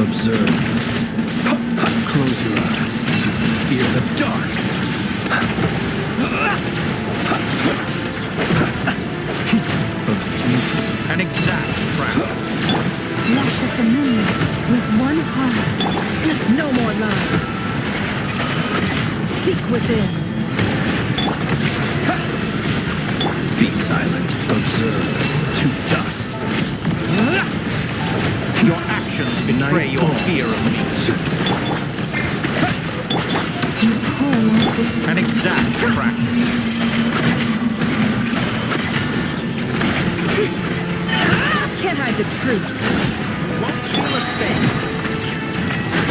Observe. Close your eyes. Fear the dark. An exact practice. Lush as the moon, with one heart. No more lies. Seek within. Be silent. Observe. To dust. Your actions betray your fear of me. An exact practice. Can't hide the truth. Won't feel a thing.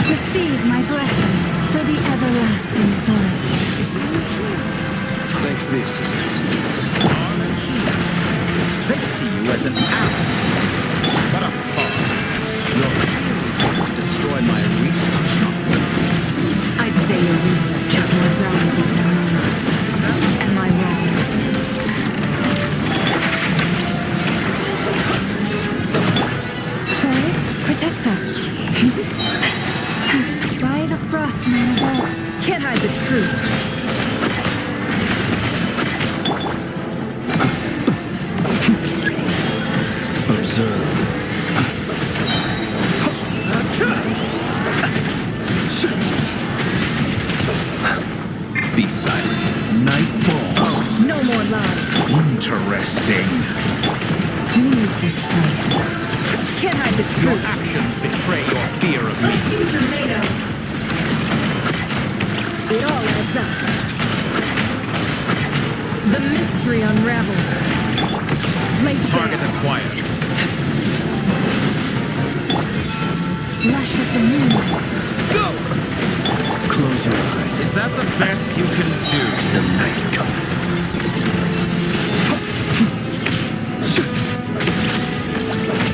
Receive my blessing for the everlasting forest. Thanks for the assistance. They see you as an ally. But a farce. You're really trying to destroy my research, not me. I'd say your research is more valuable than Lunar. Am I wrong? Fairies, protect us. By the frost man of all. Can't hide the truth. Observe. Be silent. Night falls. No more lies. Interesting. Leave this place. Can't hide the Your truth. actions betray your fear of me. It all adds up. The mystery unravels. Lay Target down. acquired. Lush as the moon. Go! Close your eyes. Is that the best you can do? The night cometh.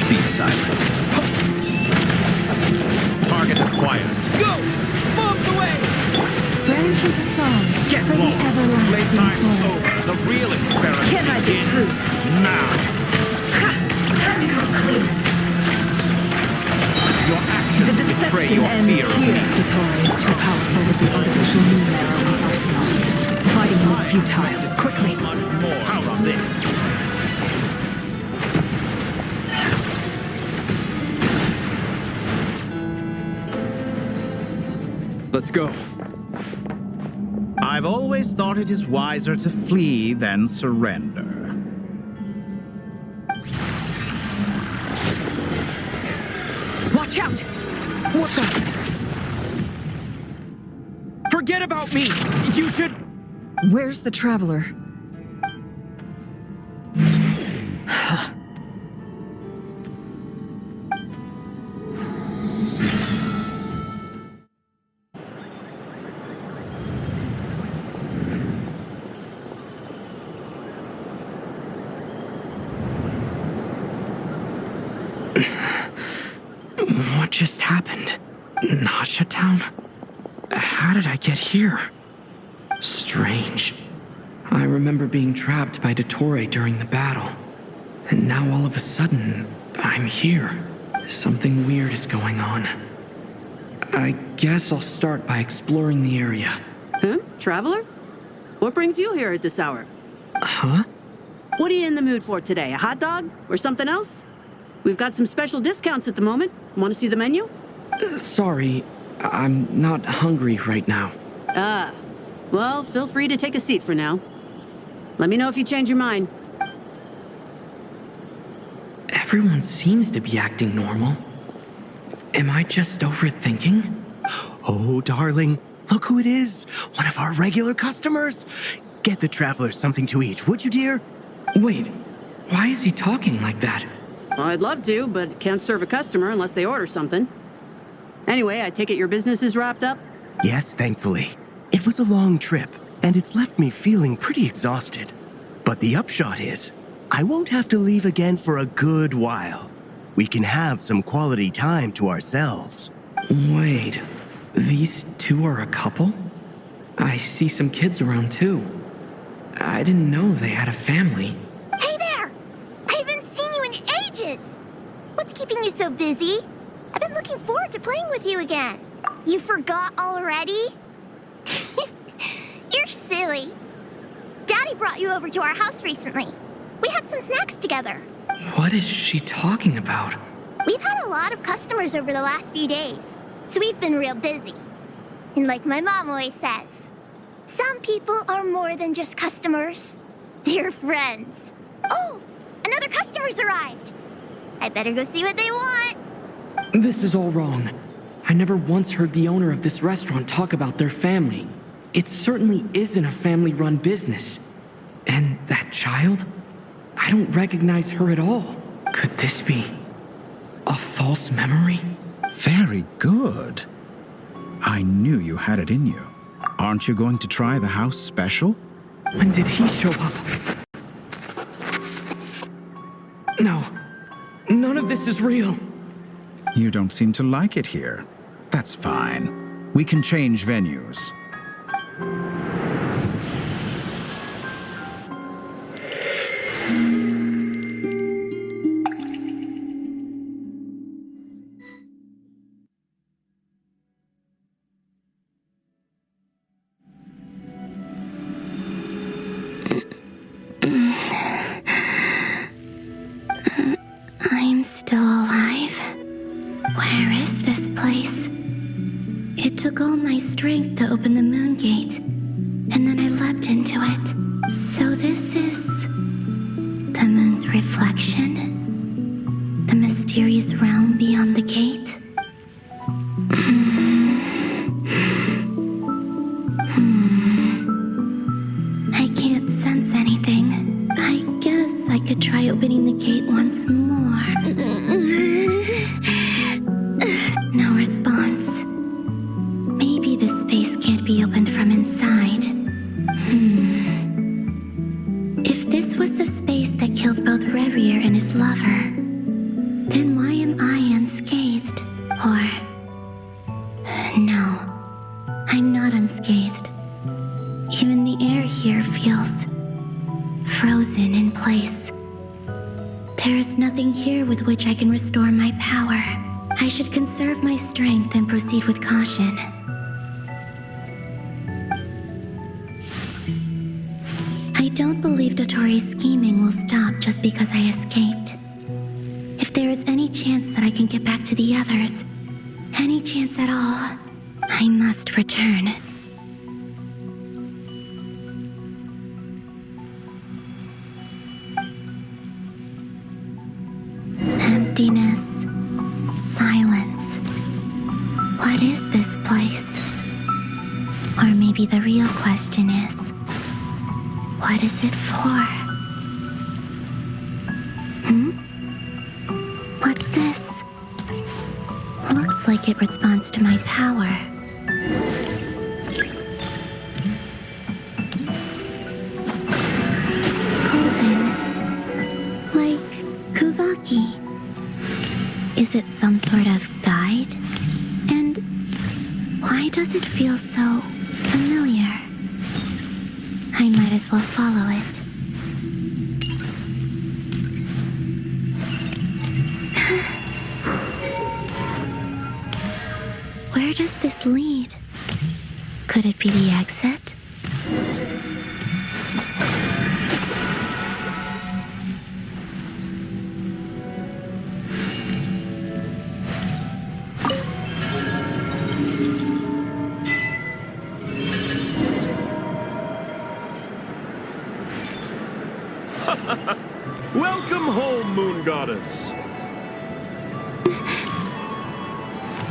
Be silent. Target acquired. Go! Bombs away! Branch into song Get for the lost. everlasting Playtime's forest. over. The real experiment Can't hide the begins truth. now. Time to come clean. Your actions The betray deception your ends fear of here. me. Datora is too powerful with the artificial moon arrow in his arsenal. Fighting was futile. Quickly. Much more. How's this? Let's go. I've always thought it is wiser to flee than surrender. Watch out! What the? Forget about me! You should... Where's the traveler? What just happened? Nasha Town? How did I get here? Strange. I remember being trapped by doin during the battle. And now all of a sudden, I'm here. Something weird is going on. I guess I'll start by exploring the area. Huh? Traveler? What brings you here at this hour? Huh? What are you in the mood for today? A hot dog? Or something else? We've got some special discounts at the moment. Want to see the menu? Sorry, I'm not hungry right now. Ah. Well, feel free to take a seat for now. Let me know if you change your mind. Everyone seems to be acting normal. Am I just overthinking? Oh, darling, look who it is. One of our regular customers. Get the traveler something to eat, would you, dear? Wait, why is he talking like that? Well, I'd love to, but can't serve a customer unless they order something. Anyway, I take it your business is wrapped up? Yes, thankfully. It was a long trip, and it's left me feeling pretty exhausted. But the upshot is, I won't have to leave again for a good while. We can have some quality time to ourselves. Wait, these two are a couple? I see some kids around too. I didn't know they had a family. Hey there! I haven't seen you in ages! What's keeping you so busy? I've been looking forward to playing with you again. You forgot already? You're silly. Daddy brought you over to our house recently. We had some snacks together. What is she talking about? We've had a lot of customers over the last few days, so we've been real busy. And like my mom always says, some people are more than just customers. They're friends. Oh, another customer's arrived. I better go see what they want. This is all wrong. I never once heard the owner of this restaurant talk about their family. It certainly isn't a family-run business. And that child? I don't recognize her at all. Could this be a false memory? Very good. I knew you had it in you. Aren't you going to try the house special? When did he show up? No, none of this is real. You don't seem to like it here. That's fine. We can change venues. I'm still alive. Where is this place? It took all my strength to open the moon gate, and then I leapt into it. So this is the moon's reflection? The mysterious realm beyond the gate? I can't sense anything. I guess I could try opening the gate once more. No response. Maybe this space can't be opened from inside. If this was the space that killed both Revier and his lover, then why am I unscathed? Or... no, I'm not unscathed. Even the air here feels frozen in place. There is nothing here with which I can restore my power. I should conserve my strength and proceed with caution. I don't believe Dotori's scheming will stop just because I escaped. If there is any chance that I can get back to the others, any chance at all, I must return. Emptiness, silence. What is this place? Or maybe the real question is, what is it for? What's this? Looks like it responds to my power. Golden. Like Kuvaki. Is it some sort of guide? And why does it feel so familiar? I might as well follow it. Where does this lead? Could it be the exit? Welcome home, Moon Goddess.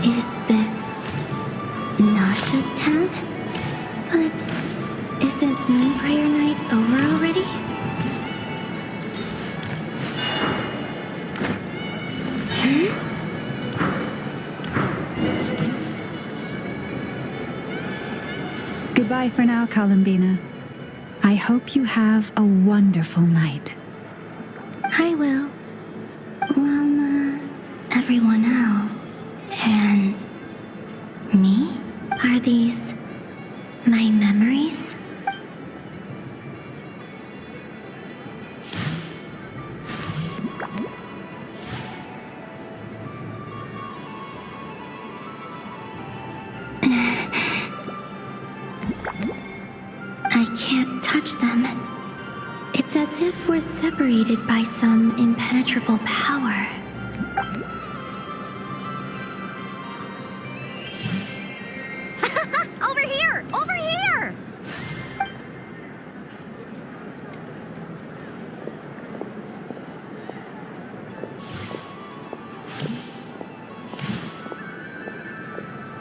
Is this Nasha Town? But isn't Moon Prayer Night over already? Goodbye for now, Columbina. I hope you have a wonderful night. I will. Llama, everyone else, and me? Are these my memories? As if we're separated by some impenetrable power. Over here! Over here!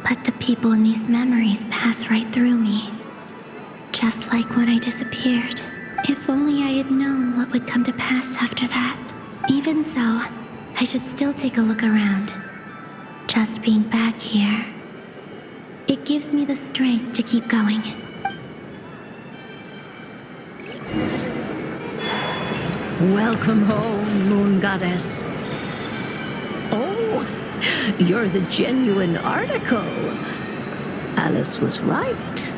But the people in these memories pass right through me. Just like when I disappeared. If only I had known what would come to pass after that. Even so, I should still take a look around. Just being back here, it gives me the strength to keep going. Welcome home, Moon Goddess. Oh, you're the genuine article. Alice was right.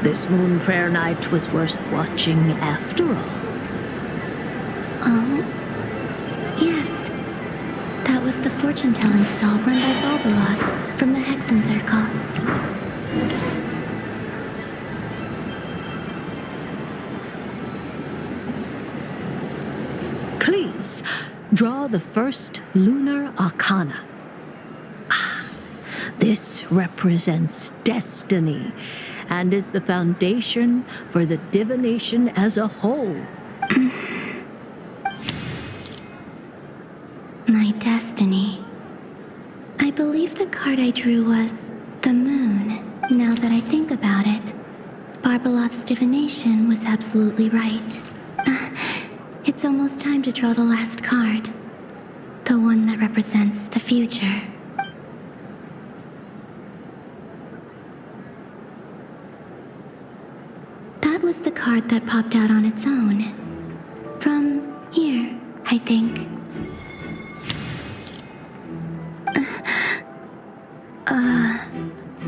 This moon prayer night was worth watching after all. Oh, yes. That was the fortune-telling stall run by Balbaloth from the Hexen Circle. Please, draw the first lunar arcana. This represents destiny and is the foundation for the divination as a whole. My destiny. I believe the card I drew was the moon. Now that I think about it, Barbaloth's divination was absolutely right. It's almost time to draw the last card. The one that represents the future. That was the card that popped out on its own. From here, I think.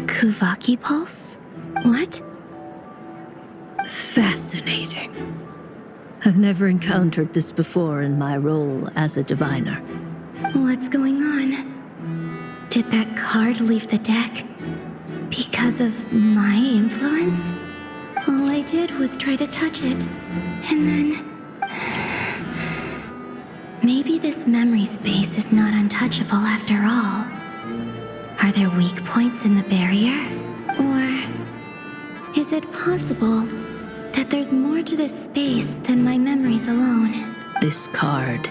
Kuvaki Pulse? What? Fascinating. I've never encountered this before in my role as a diviner. What's going on? Did that card leave the deck? Because of my influence? All I did was try to touch it, and then... Maybe this memory space is not untouchable after all. Are there weak points in the barrier? Or is it possible that there's more to this space than my memories alone? This card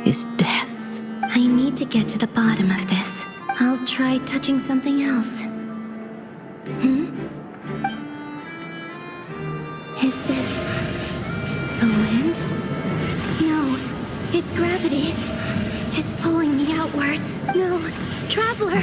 is death. I need to get to the bottom of this. I'll try touching something else. Is this the wind? No, it's gravity. It's pulling me outwards. No, Traveler!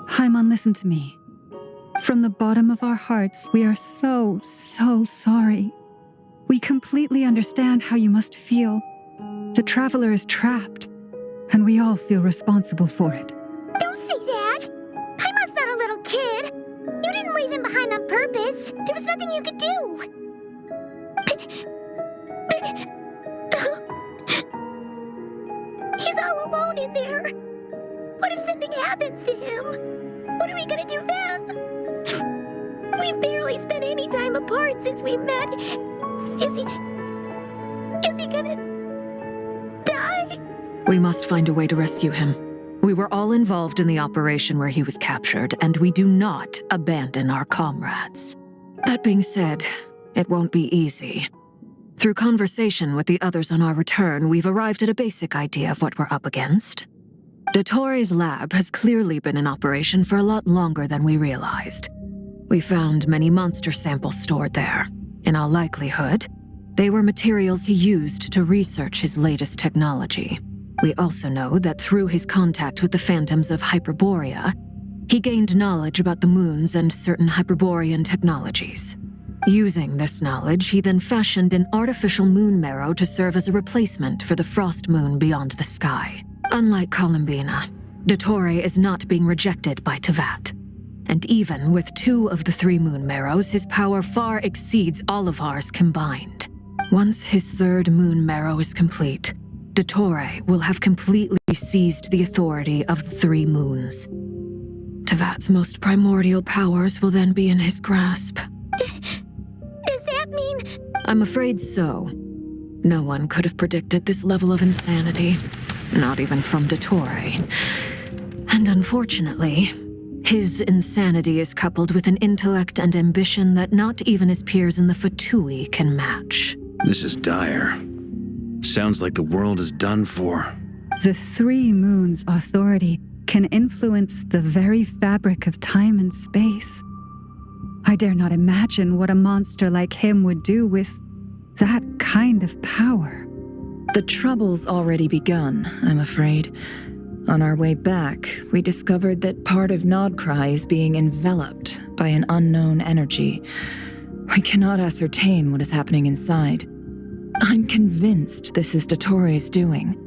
Haimon, listen to me. From the bottom of our hearts, we are so sorry. We completely understand how you must feel. The Traveler is trapped, and we all feel responsible for it. Don't say that! Paimon's not a little kid! You didn't leave him behind on purpose! There was nothing you could do! He's all alone in there! What if something happens to him? What are we gonna do then? We've barely spent any time apart since we met. Is he gonna die? We must find a way to rescue him. We were all involved in the operation where he was captured, and we do not abandon our comrades. That being said, it won't be easy. Through conversation with the others on our return, we've arrived at a basic idea of what we're up against. Dottore's lab has clearly been in operation for a lot longer than we realized. We found many monster samples stored there. In all likelihood, they were materials he used to research his latest technology. We also know that through his contact with the phantoms of Hyperborea, he gained knowledge about the moons and certain Hyperborean technologies. Using this knowledge, he then fashioned an artificial moon marrow to serve as a replacement for the frost moon beyond the sky. Unlike Columbina, dottore is not being rejected by Tevat. And even with 2 of the 3 moon marrows, his power far exceeds all of ours combined. Once his 3rd moon marrow is complete, dottore will have completely seized the authority of the 3 moons. Tevat's most primordial powers will then be in his grasp. Does that mean... I'm afraid so. No one could have predicted this level of insanity, not even from dottore. And unfortunately, his insanity is coupled with an intellect and ambition that not even his peers in the Fatui can match. This is dire. Sounds like the world is done for. The 3 moons' authority can influence the very fabric of time and space. I dare not imagine what a monster like him would do with that kind of power. The trouble's already begun, I'm afraid. On our way back, we discovered that part of Nodcry is being enveloped by an unknown energy. We cannot ascertain what is happening inside. I'm convinced this is dottore's doing.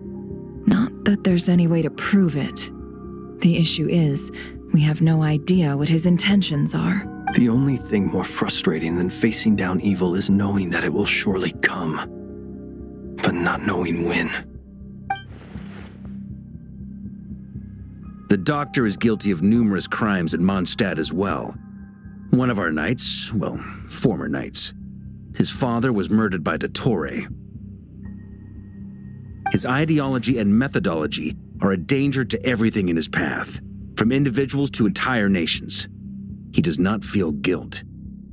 Not that there's any way to prove it. The issue is, we have no idea what his intentions are. The only thing more frustrating than facing down evil is knowing that it will surely come, but not knowing when. The doctor is guilty of numerous crimes at Mondstadt as well. One of our knights, well, former knights, his father was murdered by dottore. His ideology and methodology are a danger to everything in his path, from individuals to entire nations. He does not feel guilt,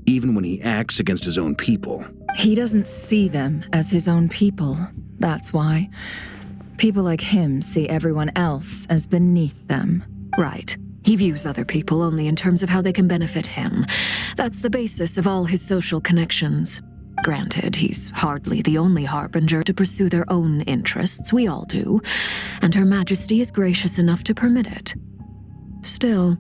even when he acts against his own people. He doesn't see them as his own people, that's why. People like him see everyone else as beneath them. Right. He views other people only in terms of how they can benefit him. That's the basis of all his social connections. Granted, he's hardly the only harbinger to pursue their own interests. We all do. And Her Majesty is gracious enough to permit it. Still,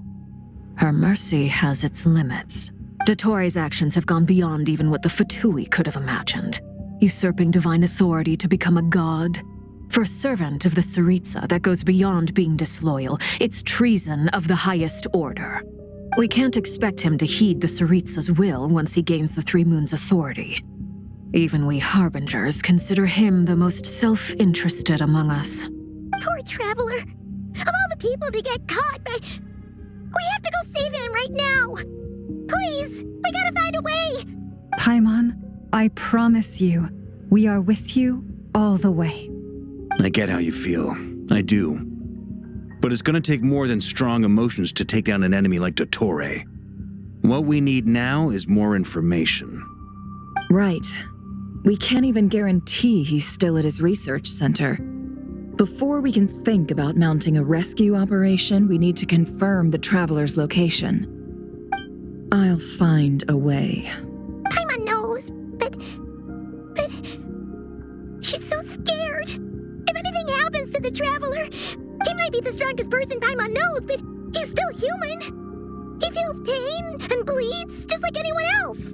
her mercy has its limits. Dottore's actions have gone beyond even what the Fatui could have imagined. Usurping divine authority to become a god. For a servant of the Tsaritsa, that goes beyond being disloyal. It's treason of the highest order. We can't expect him to heed the Tsaritsa's will once he gains the 3 moons' authority. Even we harbingers consider him the most self-interested among us. Poor Traveler. Of all the people to get caught by... We have to go save him right now. Please, we gotta find a way. Paimon, I promise you, we are with you all the way. I get how you feel. I do. But it's gonna take more than strong emotions to take down an enemy like dottore. What we need now is more information. Right. We can't even guarantee he's still at his research center. Before we can think about mounting a rescue operation, we need to confirm the Traveler's location. I'll find a way. Paimon knows, but... She's so scared. If anything happens to the Traveler, he might be the strongest person Paimon knows, but he's still human. He feels pain and bleeds just like anyone else.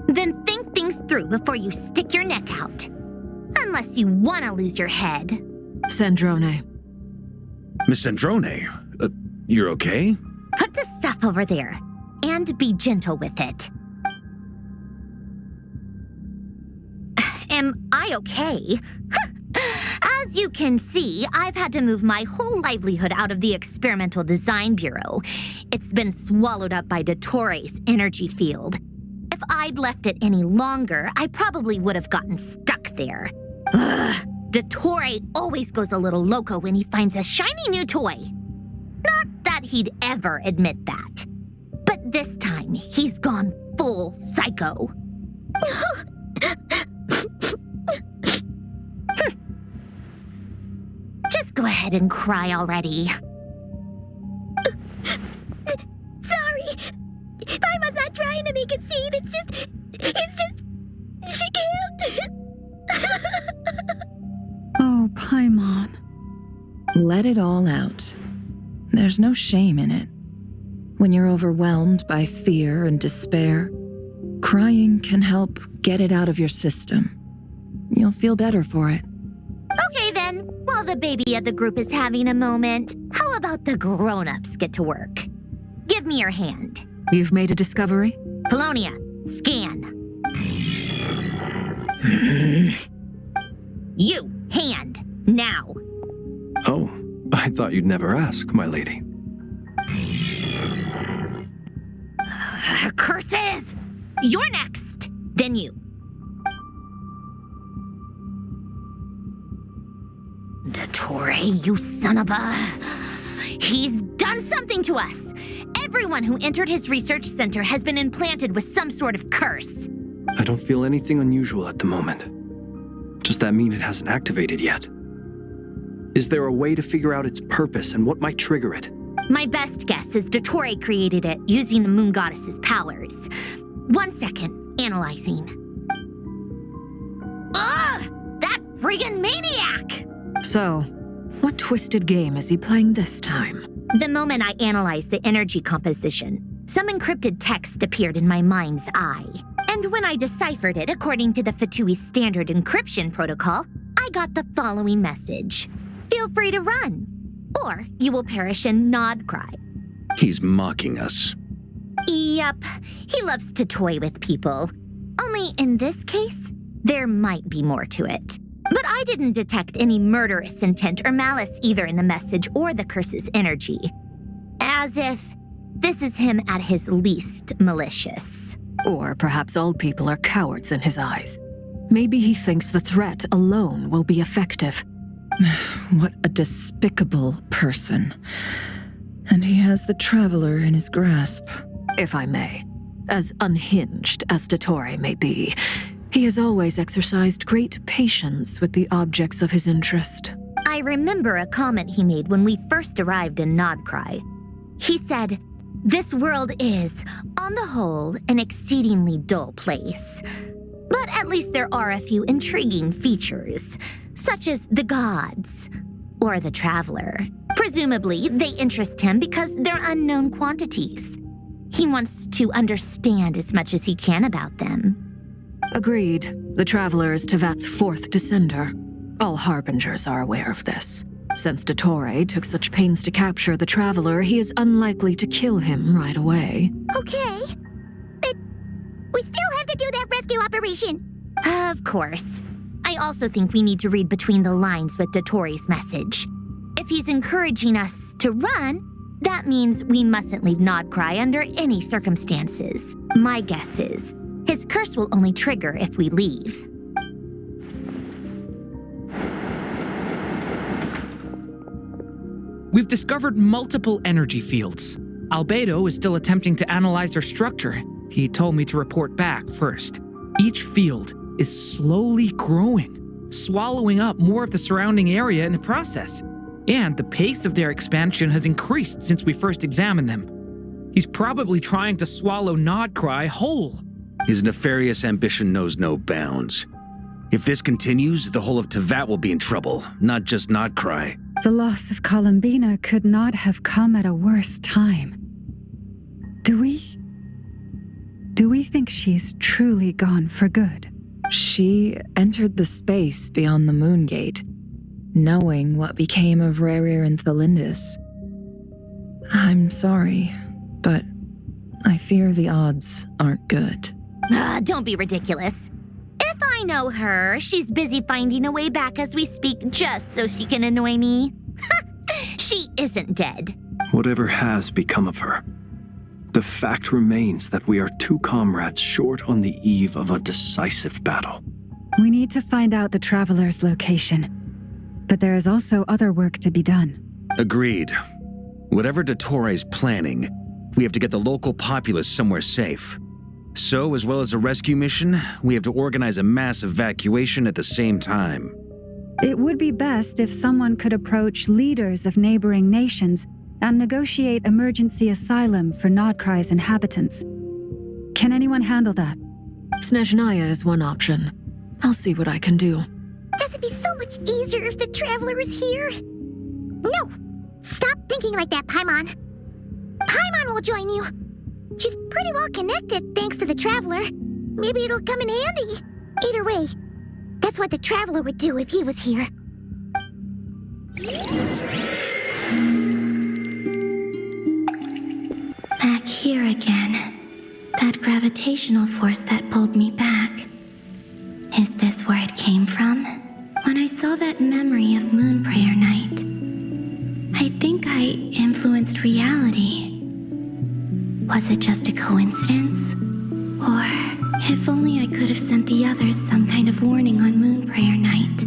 Then think things through before you stick your neck out. Unless you want to lose your head. Sandrone. Miss Sandrone, you're okay? Put the stuff over there, and be gentle with it. Am I okay? As you can see, I've had to move my whole livelihood out of the Experimental Design Bureau. It's been swallowed up by dottore's energy field. If I'd left it any longer, I probably would have gotten stuck there. Ugh, dottore always goes a little loco when he finds a shiny new toy. Not that he'd ever admit that. But this time, he's gone full psycho. Just go ahead and cry already. Sorry. Let it all out. There's no shame in it. When you're overwhelmed by fear and despair, crying can help get it out of your system. You'll feel better for it. Okay then, while the baby of the group is having a moment, how about the grown-ups get to work? Give me your hand. You've made a discovery? Polonia, scan. You, hand, now. Oh, I thought you'd never ask, my lady. Curses! You're next, then you. Dottore, you son of a... He's done something to us! Everyone who entered his research center has been implanted with some sort of curse. I don't feel anything unusual at the moment. Does that mean it hasn't activated yet? Is there a way to figure out its purpose and what might trigger it? My best guess is Dottore created it using the moon goddess's powers. 1 second, analyzing. Ugh! That friggin' maniac! So, what twisted game is he playing this time? The moment I analyzed the energy composition, some encrypted text appeared in my mind's eye. And when I deciphered it according to the Fatui standard encryption protocol, I got the following message. Feel free to run, or you will perish in nod cry. He's mocking us. Yep, he loves to toy with people. Only in this case, there might be more to it. But I didn't detect any murderous intent or malice either in the message or the curse's energy. As if this is him at his least malicious. Or perhaps all people are cowards in his eyes. Maybe he thinks the threat alone will be effective. What a despicable person. And he has the Traveler in his grasp. If I may, as unhinged as Dottore may be, he has always exercised great patience with the objects of his interest. I remember a comment he made when we first arrived in Nodcry. He said, "This world is, on the whole, an exceedingly dull place. But at least there are a few intriguing features, such as the gods, or the Traveler. Presumably, they interest him because they're unknown quantities. He wants to understand as much as he can about them." Agreed. The Traveler is Tevat's fourth descender. All Harbingers are aware of this. Since Dottore took such pains to capture the Traveler, he is unlikely to kill him right away. Okay, but we still have to do that rescue operation. Of course. I also think we need to read between the lines with Dottore's message. If he's encouraging us to run, that means we mustn't leave Nodcry under any circumstances. My guess is, his curse will only trigger if we leave. We've discovered multiple energy fields. Albedo is still attempting to analyze their structure. He told me to report back first. Each field is slowly growing, swallowing up more of the surrounding area in the process. And the pace of their expansion has increased since we first examined them. He's probably trying to swallow Nodcry whole. His nefarious ambition knows no bounds. If this continues, the whole of Tevat will be in trouble, not just Nodcry. The loss of Columbina could not have come at a worse time. Do we think she's truly gone for good? She entered the space beyond the Moon Gate, knowing what became of Rerir and Thelindis. I'm sorry, but I fear the odds aren't good. Don't be ridiculous. If I know her, she's busy finding a way back as we speak just so she can annoy me. She isn't dead. Whatever has become of her, the fact remains that we are two comrades short on the eve of a decisive battle. We need to find out the Traveler's location. But there is also other work to be done. Agreed. Whatever Dottore's planning, we have to get the local populace somewhere safe. So, as well as a rescue mission, we have to organize a mass evacuation at the same time. It would be best if someone could approach leaders of neighboring nations and negotiate emergency asylum for Nodcry's inhabitants. Can anyone handle that? Snezhnaya is one option. I'll see what I can do. This would be so much easier if the Traveler is here. thinking like that, Paimon. Paimon will join you. She's pretty well connected thanks to the Traveler. Maybe it'll come in handy. Either way, that's what the Traveler would do if he was here. Back here again. That gravitational force that pulled me back. Is this where it came from? When I saw that memory of Moon Prayer Night, I think I influenced reality. Was it just a coincidence? Or if only I could have sent the others some kind of warning on Moon Prayer Night,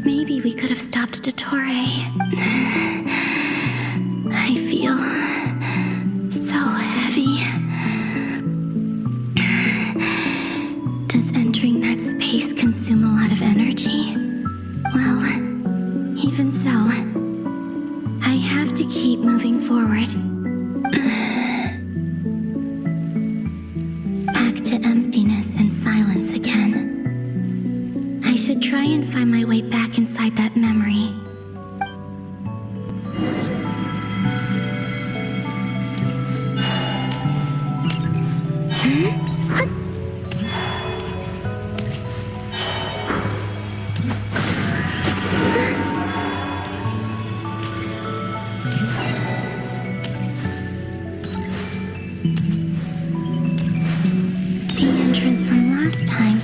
maybe we could have stopped Dottore. I feel so heavy. Does entering that space consume a lot of energy? Well, even so, I have to keep moving forward. Back to emptiness and silence again. I should try and find my way back inside that memory.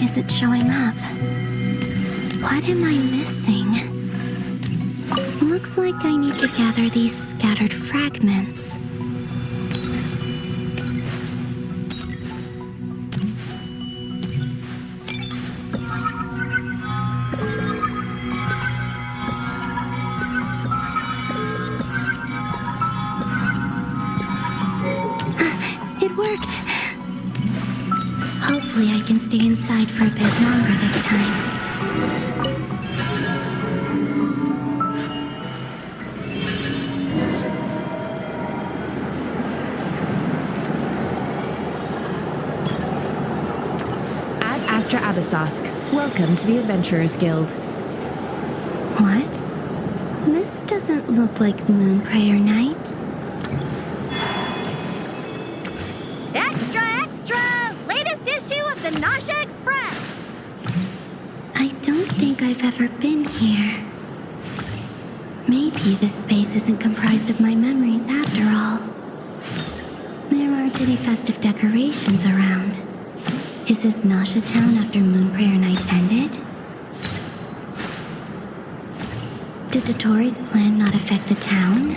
Isn't showing up. What am I missing? Looks like I need to gather these scattered fragments. It worked. Hopefully I can stay inside for a bit longer this time. Ad Astra Abyssosque. Welcome to the Adventurers Guild. What? This doesn't look like Moon Prayer Night. The Nausea Express! I don't think I've ever been here. Maybe this space isn't comprised of my memories after all. There aren't any festive decorations around. Is this Nausea Town after Moon Prayer Night ended? Did Dottore's plan not affect the town?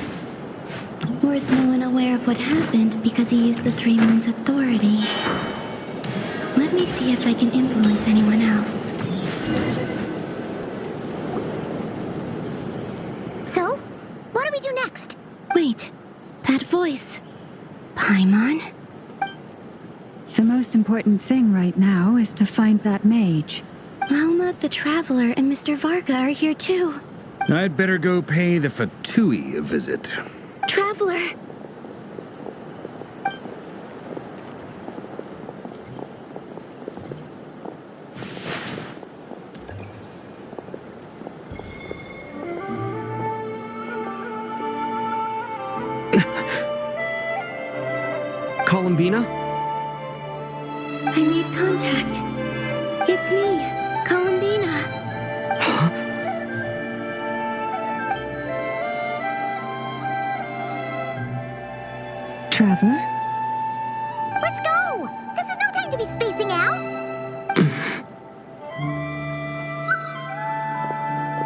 Or is no one aware of what happened because he used the Three Moons' authority? Let me see if I can influence anyone else. So, what do we do next? Wait, that voice. Paimon? The most important thing right now is to find that mage. Lauma the Traveler and Mr. Varga are here too. I'd better go pay the Fatui a visit. Traveler! Columbina? I made contact. It's me, Columbina. Huh? Traveler? Let's go! This is no time to be spacing out!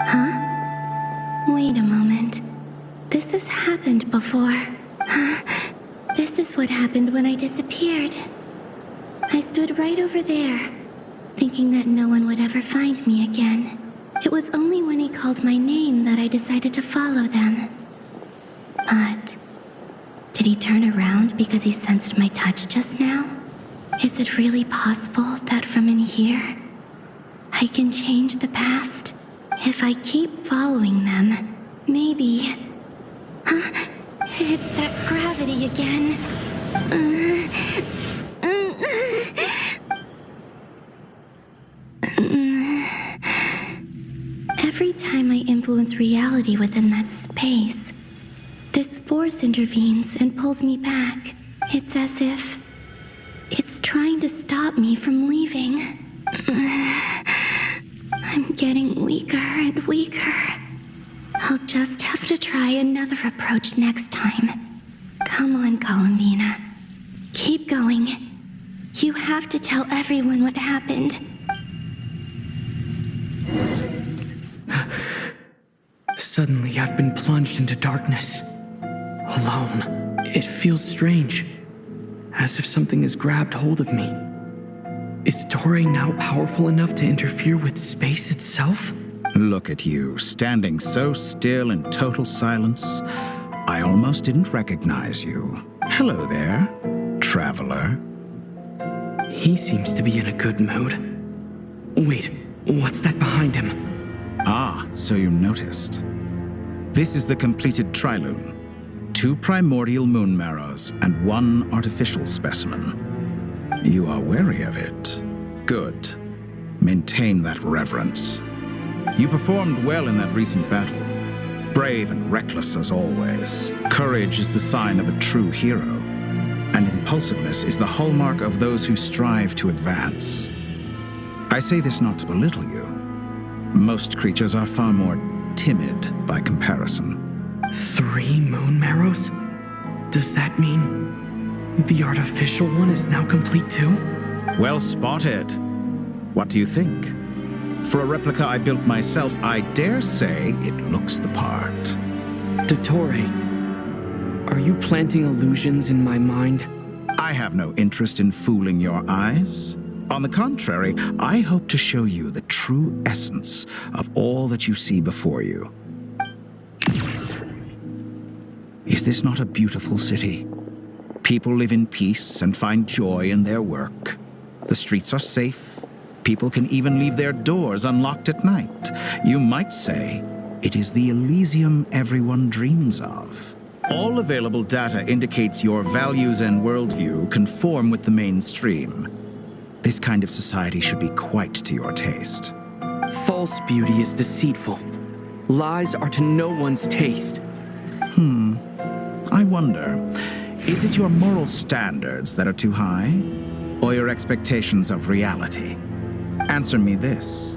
Huh? Wait a moment. This has happened before. This is what happened when I disappeared. I stood right over there, thinking that no one would ever find me again. It was only when he called my name that I decided to follow them. But did he turn around because he sensed my touch just now? Is it really possible that from in here, I can change the past? If I keep following them, maybe... It's that gravity again. Every time I influence reality within that space, This force intervenes and pulls me back. It's as if it's trying to stop me from leaving. I'm getting weaker and weaker. I'll just have to try another approach next time. Come on, Columbina. Keep going. You have to tell everyone what happened. Suddenly, I've been plunged into darkness. Alone. It feels strange. As if something has grabbed hold of me. Is Doin now powerful enough to interfere with space itself? Look at you, standing so still in total silence. I almost didn't recognize you. Hello there, traveler. He seems to be in a good mood. Wait, what's that behind him? Ah, so you noticed. This is the completed Trilune. 2 primordial moon marrows and 1 artificial specimen. You are wary of it. Good. Maintain that reverence. You performed well in that recent battle. Brave and reckless as always. Courage is the sign of a true hero. And impulsiveness is the hallmark of those who strive to advance. I say this not to belittle you. Most creatures are far more timid by comparison. 3 moon marrows? Does that mean the artificial one is now complete too? Well spotted. What do you think? For a replica I built myself, I dare say it looks the part. Dottore, are you planting illusions in my mind? I have no interest in fooling your eyes. On the contrary, I hope to show you the true essence of all that you see before you. Is this not a beautiful city? People live in peace and find joy in their work. The streets are safe. People can even leave their doors unlocked at night. You might say it is the Elysium everyone dreams of. All available data indicates your values and worldview conform with the mainstream. This kind of society should be quite to your taste. False beauty is deceitful. Lies are to no one's taste. I wonder, is it your moral standards that are too high, or your expectations of reality? Answer me this.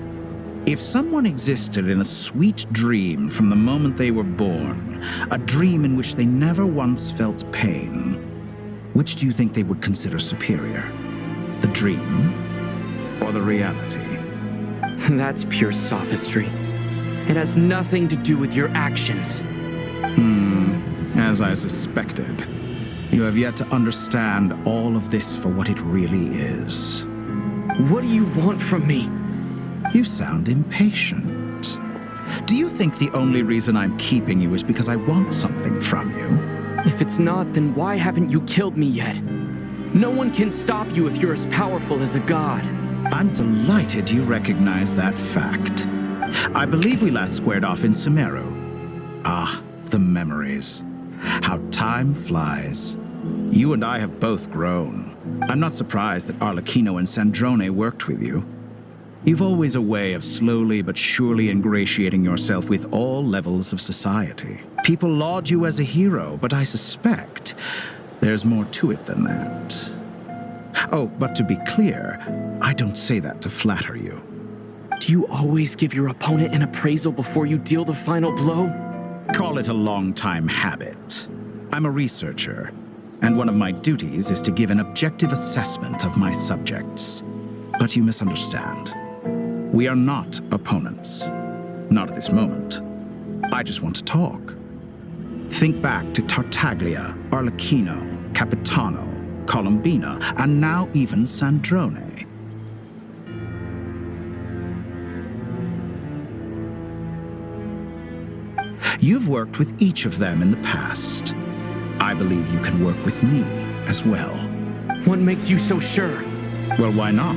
If someone existed in a sweet dream from the moment they were born, a dream in which they never once felt pain, which do you think they would consider superior? The dream or the reality? That's pure sophistry. It has nothing to do with your actions. As I suspected. You have yet to understand all of this for what it really is. What do you want from me? You sound impatient. Do you think the only reason I'm keeping you is because I want something from you? If it's not, then why haven't you killed me yet? No one can stop you if you're as powerful as a god. I'm delighted you recognize that fact. I believe we last squared off in Sumeru. Ah, the memories. How time flies. You and I have both grown. I'm not surprised that Arlecchino and Sandrone worked with you. You've always a way of slowly but surely ingratiating yourself with all levels of society. People laud you as a hero, but I suspect there's more to it than that. Oh, but to be clear, I don't say that to flatter you. Do you always give your opponent an appraisal before you deal the final blow? Call it a long-time habit. I'm a researcher, and one of my duties is to give an objective assessment of my subjects. But you misunderstand. We are not opponents. Not at this moment. I just want to talk. Think back to Tartaglia, Arlecchino, Capitano, Columbina, and now even Sandrone. You've worked with each of them in the past. I believe you can work with me as well. What makes you so sure? Well, why not?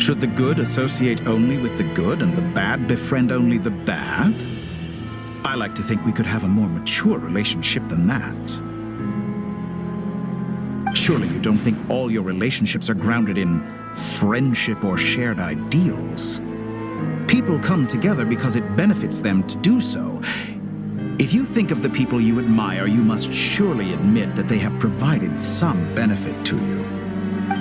Should the good associate only with the good and the bad befriend only the bad? I like to think we could have a more mature relationship than that. Surely you don't think all your relationships are grounded in friendship or shared ideals. People come together because it benefits them to do so. If you think of the people you admire, you must surely admit that they have provided some benefit to you.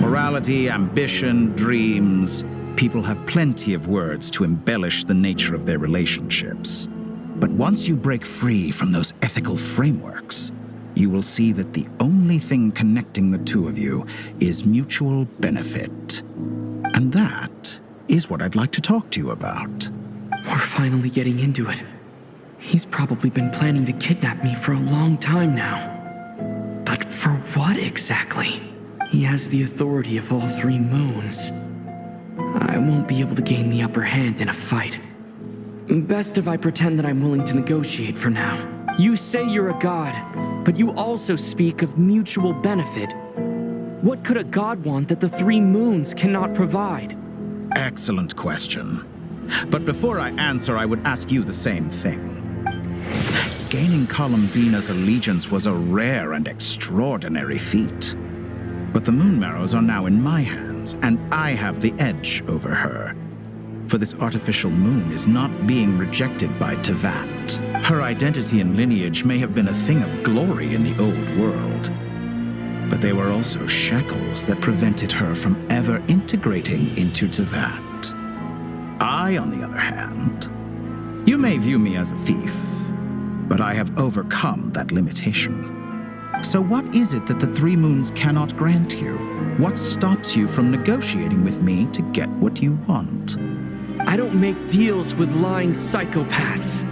Morality, ambition, dreams. People have plenty of words to embellish the nature of their relationships. But once you break free from those ethical frameworks, you will see that the only thing connecting the two of you is mutual benefit. And that is what I'd like to talk to you about. We're finally getting into it. He's probably been planning to kidnap me for a long time now. But for what exactly? He has the authority of all three moons. I won't be able to gain the upper hand in a fight. Best if I pretend that I'm willing to negotiate for now. You say you're a god, but you also speak of mutual benefit. What could a god want that the three moons cannot provide? Excellent question. But before I answer, I would ask you the same thing. Gaining Columbina's allegiance was a rare and extraordinary feat. But the Moonmarrows are now in my hands, and I have the edge over her. For this artificial moon is not being rejected by Tevat. Her identity and lineage may have been a thing of glory in the old world, but they were also shackles that prevented her from ever integrating into Tevat. I, on the other hand, you may view me as a thief, but I have overcome that limitation. So what is it that the three moons cannot grant you? What stops you from negotiating with me to get what you want? I don't make deals with lying psychopaths.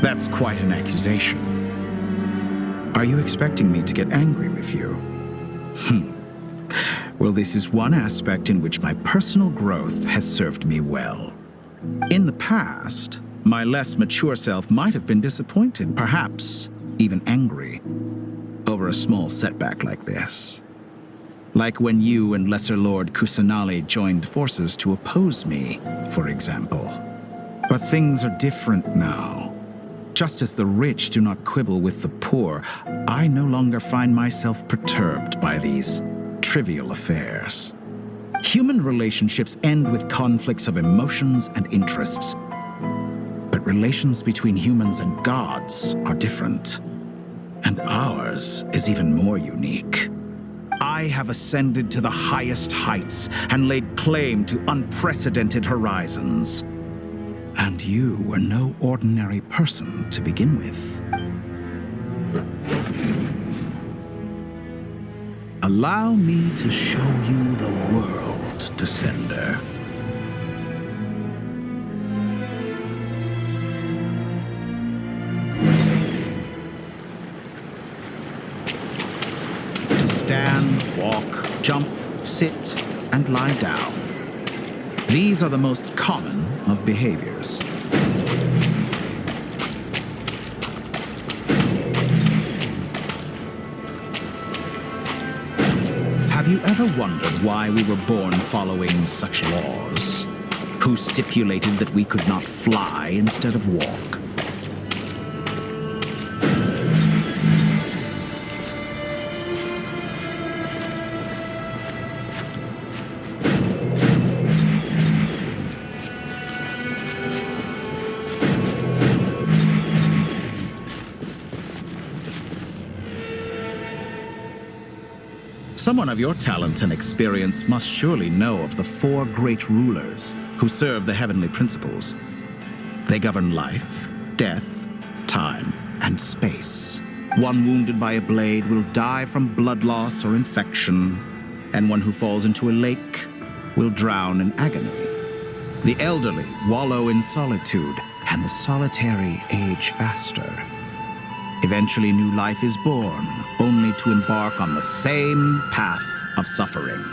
That's quite an accusation. Are you expecting me to get angry with you? Well, this is one aspect in which my personal growth has served me well. In the past, my less mature self might have been disappointed, perhaps even angry, over a small setback like this. Like when you and Lesser Lord Kusanali joined forces to oppose me, for example. But things are different now. Just as the rich do not quibble with the poor, I no longer find myself perturbed by these trivial affairs. Human relationships end with conflicts of emotions and interests. But relations between humans and gods are different. And ours is even more unique. I have ascended to the highest heights and laid claim to unprecedented horizons. And you were no ordinary person to begin with. Allow me to show you the world, Descender. Stand, walk, jump, sit, and lie down. These are the most common of behaviors. Have you ever wondered why we were born following such laws? Who stipulated that we could not fly instead of walk? Someone of your talent and experience must surely know of the four great rulers who serve the heavenly principles. They govern life, death, time, and space. One wounded by a blade will die from blood loss or infection, and one who falls into a lake will drown in agony. The elderly wallow in solitude, and the solitary age faster. Eventually, new life is born, only to embark on the same path of suffering.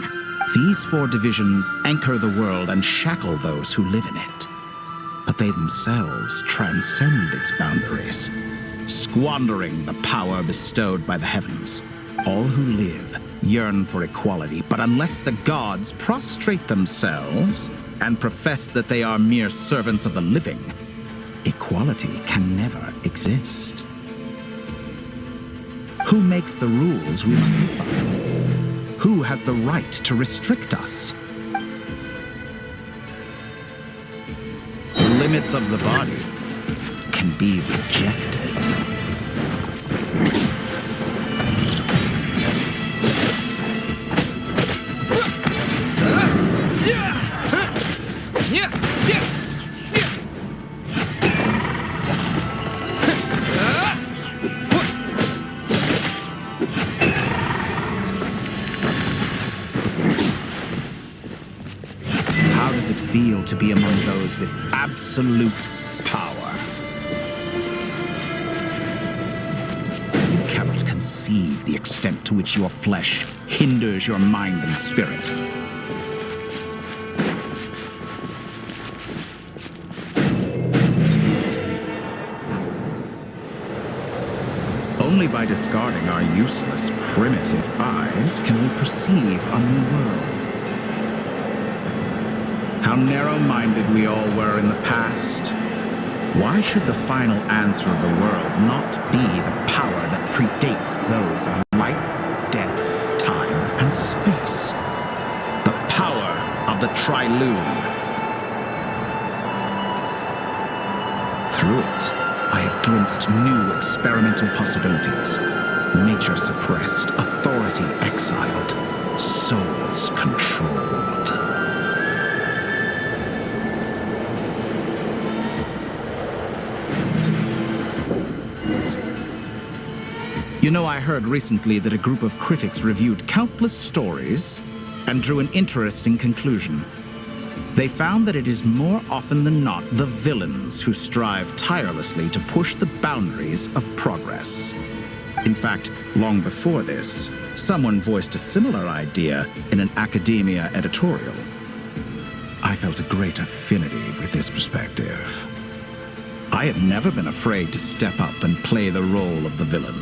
These four divisions anchor the world and shackle those who live in it. But they themselves transcend its boundaries, squandering the power bestowed by the heavens. All who live yearn for equality, but unless the gods prostrate themselves and profess that they are mere servants of the living, equality can never exist. Who makes the rules we must live by? Who has the right to restrict us? The limits of the body can be rejected. How does it feel to be among those with absolute power? You cannot conceive the extent to which your flesh hinders your mind and spirit. Only by discarding our useless, primitive eyes can we perceive a new world. How narrow-minded we all were in the past. Why should the final answer of the world not be the power that predates those of life, death, time, and space? The power of the Triloon. Through it, I have glimpsed new experimental possibilities. Nature suppressed, authority exiled, souls controlled. You know, I heard recently that a group of critics reviewed countless stories and drew an interesting conclusion. They found that it is more often than not the villains who strive tirelessly to push the boundaries of progress. In fact, long before this, someone voiced a similar idea in an academia editorial. I felt a great affinity with this perspective. I have never been afraid to step up and play the role of the villain.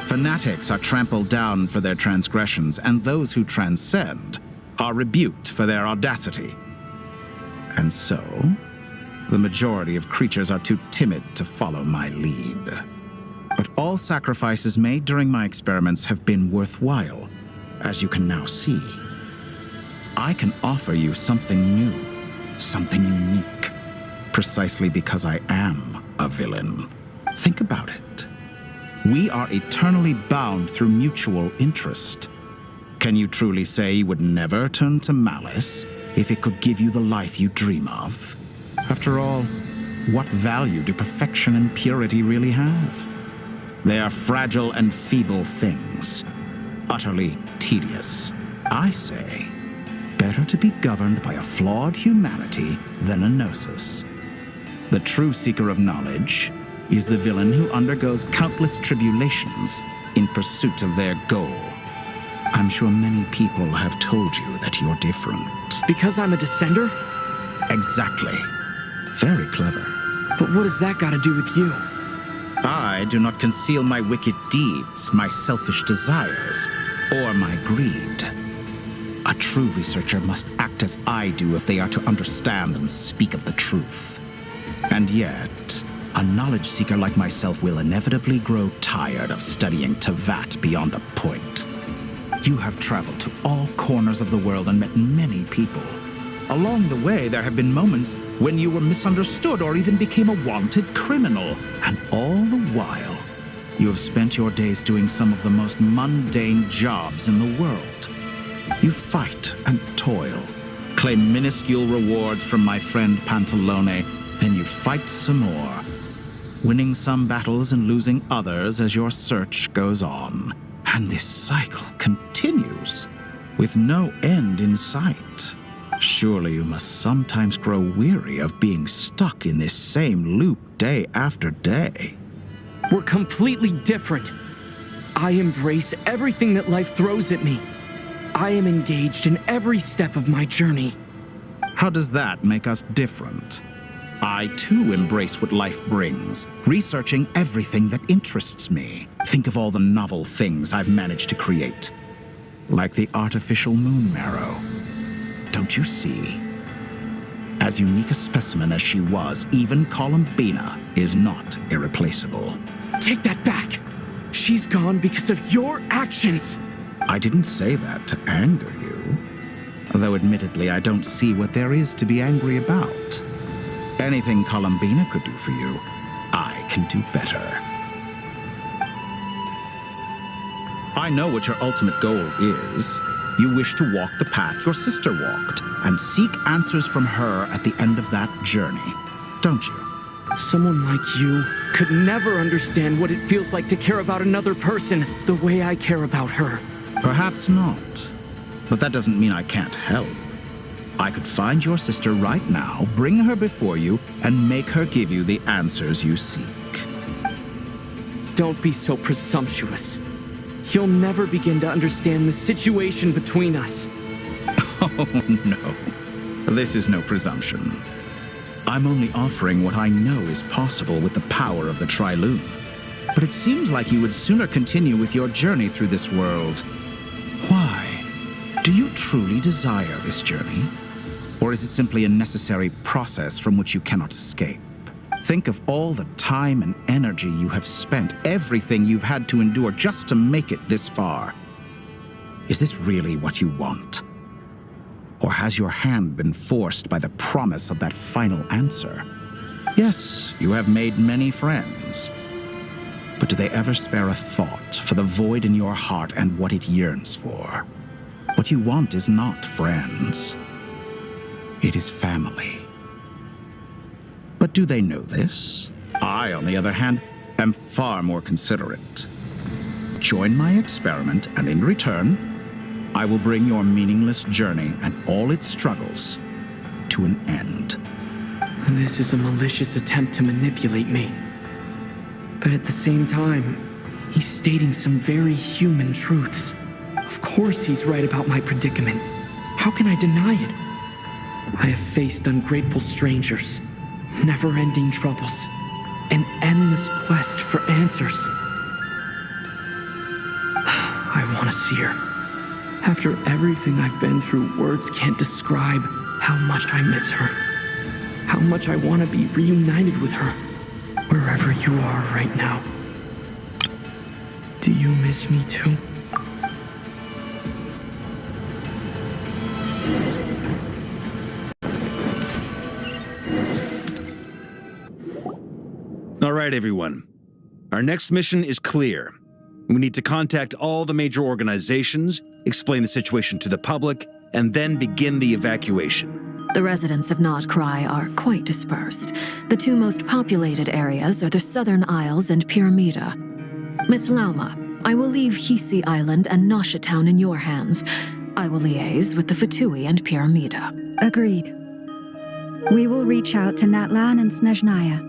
Fanatics are trampled down for their transgressions, and those who transcend are rebuked for their audacity. And so, the majority of creatures are too timid to follow my lead. But all sacrifices made during my experiments have been worthwhile, as you can now see. I can offer you something new, something unique, precisely because I am a villain. Think about it. We are eternally bound through mutual interest. Can you truly say you would never turn to malice if it could give you the life you dream of? After all, what value do perfection and purity really have? They are fragile and feeble things, utterly tedious. I say, better to be governed by a flawed humanity than a gnosis. The true seeker of knowledge is the villain who undergoes countless tribulations in pursuit of their goal. I'm sure many people have told you that you're different. Because I'm a descender? Exactly. Very clever. But what has that got to do with you? I do not conceal my wicked deeds, my selfish desires, or my greed. A true researcher must act as I do if they are to understand and speak of the truth. And yet, a knowledge seeker like myself will inevitably grow tired of studying Tevat beyond a point. You have traveled to all corners of the world and met many people. Along the way, there have been moments when you were misunderstood or even became a wanted criminal. And all the while, you have spent your days doing some of the most mundane jobs in the world. You fight and toil, claim minuscule rewards from my friend Pantalone, then you fight some more, winning some battles and losing others as your search goes on. And this cycle continues, with no end in sight. Surely you must sometimes grow weary of being stuck in this same loop day after day. We're completely different. I embrace everything that life throws at me. I am engaged in every step of my journey. How does that make us different? I, too, embrace what life brings, researching everything that interests me. Think of all the novel things I've managed to create, like the artificial moon marrow. Don't you see? As unique a specimen as she was, even Columbina is not irreplaceable. Take that back! She's gone because of your actions! I didn't say that to anger you. Though admittedly, I don't see what there is to be angry about. Anything Columbina could do for you, I can do better. I know what your ultimate goal is. You wish to walk the path your sister walked and seek answers from her at the end of that journey, don't you? Someone like you could never understand what it feels like to care about another person the way I care about her. Perhaps not. But that doesn't mean I can't help. I could find your sister right now, bring her before you, and make her give you the answers you seek. Don't be so presumptuous. You'll never begin to understand the situation between us. Oh, no. This is no presumption. I'm only offering what I know is possible with the power of the Triloon. But it seems like you would sooner continue with your journey through this world. Why? Do you truly desire this journey? Or is it simply a necessary process from which you cannot escape? Think of all the time and energy you have spent, everything you've had to endure just to make it this far. Is this really what you want? Or has your hand been forced by the promise of that final answer? Yes, you have made many friends. But do they ever spare a thought for the void in your heart and what it yearns for? What you want is not friends. It is family. But do they know this? I, on the other hand, am far more considerate. Join my experiment, and in return, I will bring your meaningless journey and all its struggles to an end. This is a malicious attempt to manipulate me. But at the same time, he's stating some very human truths. Of course he's right about my predicament. How can I deny it? I have faced ungrateful strangers, never-ending troubles, an endless quest for answers. I want to see her. After everything I've been through, words can't describe how much I miss her. How much I want to be reunited with her, wherever you are right now. Do you miss me too? All right, everyone. Our next mission is clear. We need to contact all the major organizations, explain the situation to the public, and then begin the evacuation. The residents of Nodcry are quite dispersed. The two most populated areas are the Southern Isles and Pyramida. Miss Lauma, I will leave Hisi Island and Nasha Town in your hands. I will liaise with the Fatui and Pyramida. Agreed. We will reach out to Natlan and Snezhnaya.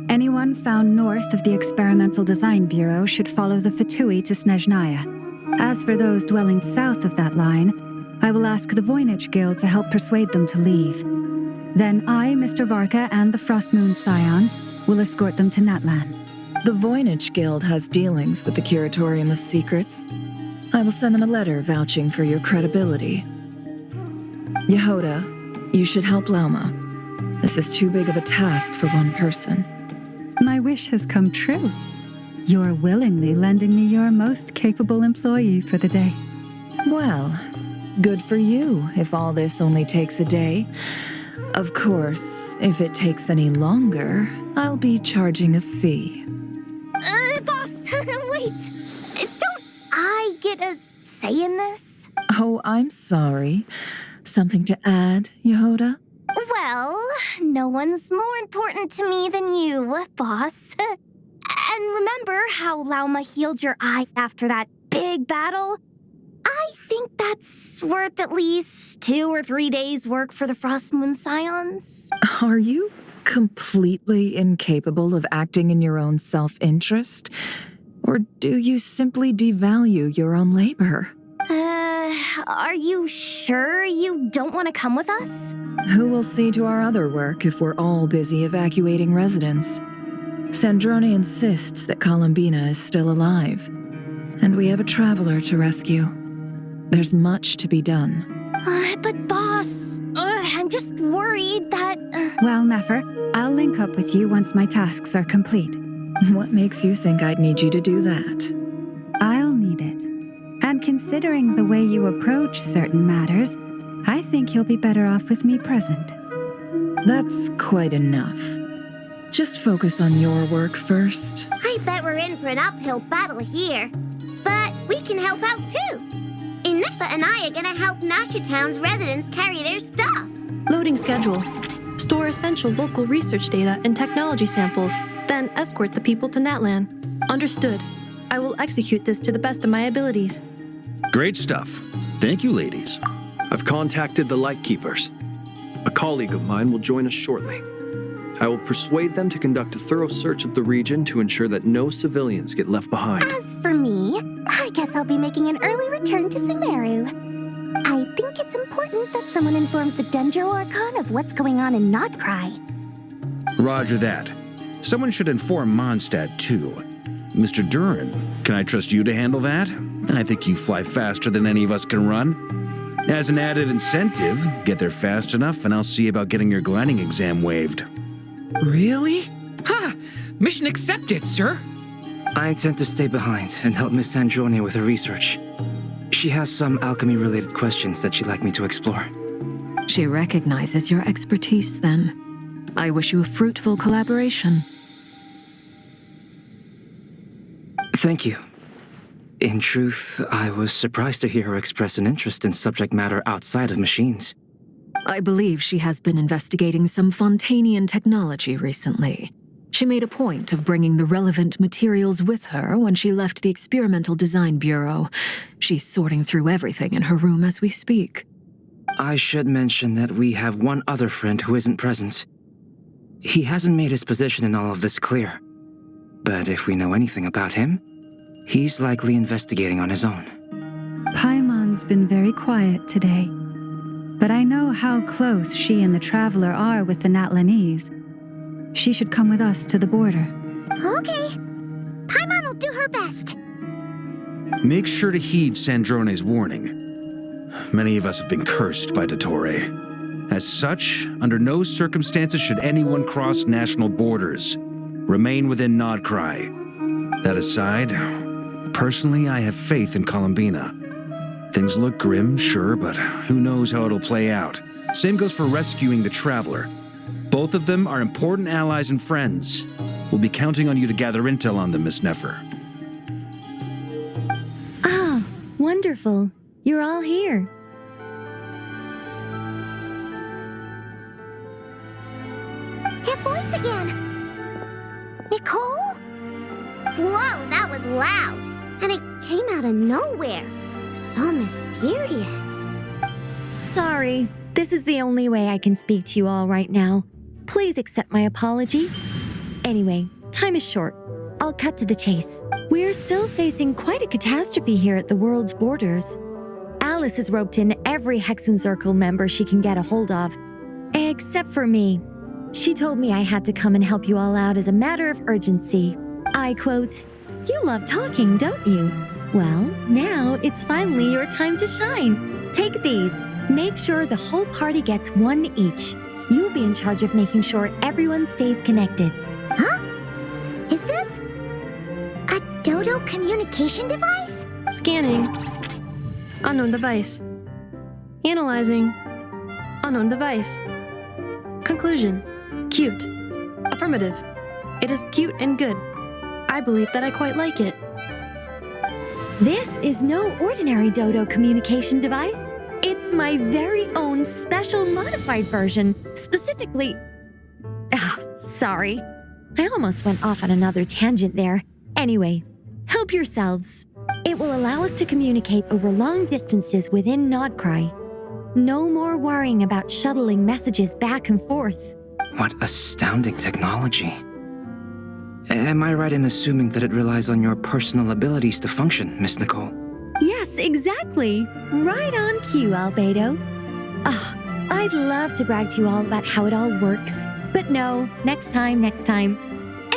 Anyone found north of the Experimental Design Bureau should follow the Fatui to Snezhnaya. As for those dwelling south of that line, I will ask the Voynich Guild to help persuade them to leave. Then I, Mr. Varka, and the Frostmoon Scions will escort them to Natlan. The Voynich Guild has dealings with the Curatorium of Secrets. I will send them a letter vouching for your credibility. Yehoda, you should help Lauma. This is too big of a task for one person. My wish has come true. You're willingly lending me your most capable employee for the day. Well, good for you if all this only takes a day. Of course, if it takes any longer, I'll be charging a fee. Boss, wait. Don't I get a say in this? Oh, I'm sorry. Something to add, Yehoda? Well, no one's more important to me than you, boss. And remember how Lauma healed your eyes after that big battle? I think that's worth at least 2 or 3 days' work for the Frostmoon Scions. Are you completely incapable of acting in your own self-interest? Or do you simply devalue your own labor? Are you sure you don't want to come with us? Who will see to our other work if we're all busy evacuating residents? Sandrone insists that Columbina is still alive, and we have a traveler to rescue. There's much to be done. But boss, I'm just worried that... Well, Nefer, I'll link up with you once my tasks are complete. What makes you think I'd need you to do that? I'll need it. And considering the way you approach certain matters, I think you'll be better off with me present. That's quite enough. Just focus on your work first. I bet we're in for an uphill battle here. But we can help out too. Inessa and I are gonna help Nasha Town's residents carry their stuff. Loading schedule. Store essential local research data and technology samples, then escort the people to Natlan. Understood. I will execute this to the best of my abilities. Great stuff. Thank you, ladies. I've contacted the Lightkeepers. A colleague of mine will join us shortly. I will persuade them to conduct a thorough search of the region to ensure that no civilians get left behind. As for me, I guess I'll be making an early return to Sumeru. I think it's important that someone informs the Dendro Archon of what's going on in Nodcry. Roger that. Someone should inform Mondstadt, too. Mr. Durin, can I trust you to handle that? I think you fly faster than any of us can run. As an added incentive, get there fast enough and I'll see about getting your gliding exam waived. Really? Ha! Mission accepted, sir. I intend to stay behind and help Miss Sandrone with her research. She has some alchemy-related questions that she'd like me to explore. She recognizes your expertise, then. I wish you a fruitful collaboration. Thank you. In truth, I was surprised to hear her express an interest in subject matter outside of machines. I believe she has been investigating some Fontanian technology recently. She made a point of bringing the relevant materials with her when she left the Experimental Design Bureau. She's sorting through everything in her room as we speak. I should mention that we have one other friend who isn't present. He hasn't made his position in all of this clear. But if we know anything about him, he's likely investigating on his own. Paimon's been very quiet today. But I know how close she and the Traveler are with the Natlanese. She should come with us to the border. Okay. Paimon will do her best. Make sure to heed Sandrone's warning. Many of us have been cursed by Dottore. As such, under no circumstances should anyone cross national borders. Remain within Nodcry. That aside, personally, I have faith in Columbina. Things look grim, sure, but who knows how it'll play out. Same goes for rescuing the Traveler. Both of them are important allies and friends. We'll be counting on you to gather intel on them, Miss Nefer. Ah, wonderful. You're all here. Hit voice again. Nicole? Whoa, that was loud. And it came out of nowhere. So mysterious. Sorry, this is the only way I can speak to you all right now. Please accept my apology. Anyway, time is short. I'll cut to the chase. We're still facing quite a catastrophe here at the world's borders. Alice has roped in every Hexenzirkel member she can get a hold of. Except for me. She told me I had to come and help you all out as a matter of urgency. I quote, "You love talking, don't you? Well, now it's finally your time to shine. Take these. Make sure the whole party gets one each. You'll be in charge of making sure everyone stays connected." Huh? Is this a Dodo communication device? Scanning. Unknown device. Analyzing. Unknown device. Conclusion. Cute. Affirmative. It is cute and good. I believe that I quite like it. This is no ordinary Dodo communication device. It's my very own special modified version, specifically... sorry. I almost went off on another tangent there. Anyway, help yourselves. It will allow us to communicate over long distances within Nodcry. No more worrying about shuttling messages back and forth. What astounding technology. Am I right in assuming that it relies on your personal abilities to function, Miss Nicole? Yes, exactly. Right on cue, Albedo. I'd love to brag to you all about how it all works. But no, next time.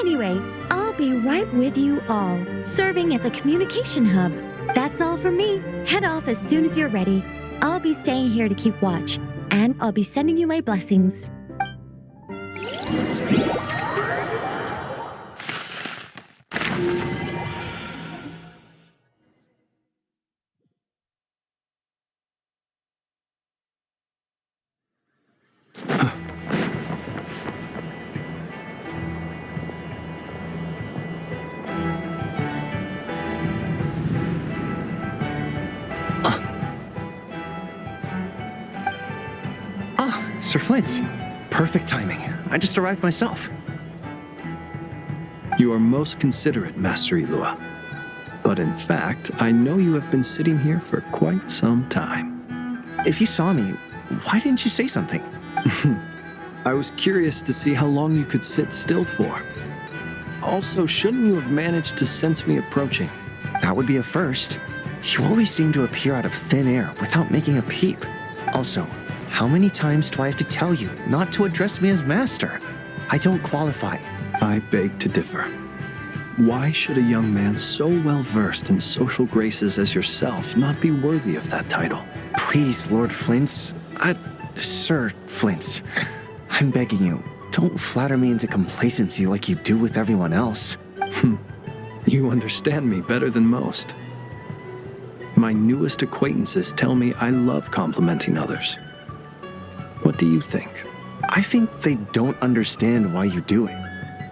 Anyway, I'll be right with you all, serving as a communication hub. That's all from me. Head off as soon as you're ready. I'll be staying here to keep watch, and I'll be sending you my blessings. Sir Flint, perfect timing. I just arrived myself. You are most considerate, Master Ilua. But in fact, I know you have been sitting here for quite some time. If you saw me, why didn't you say something? I was curious to see how long you could sit still for. Also, shouldn't you have managed to sense me approaching? That would be a first. You always seem to appear out of thin air without making a peep. Also, how many times do I have to tell you not to address me as master? I don't qualify. I beg to differ. Why should a young man so well versed in social graces as yourself not be worthy of that title? Please, Lord Flint's. Sir Flint's. I'm begging you, don't flatter me into complacency like you do with everyone else. You understand me better than most. My newest acquaintances tell me I love complimenting others. What do you think? I think they don't understand why you do it.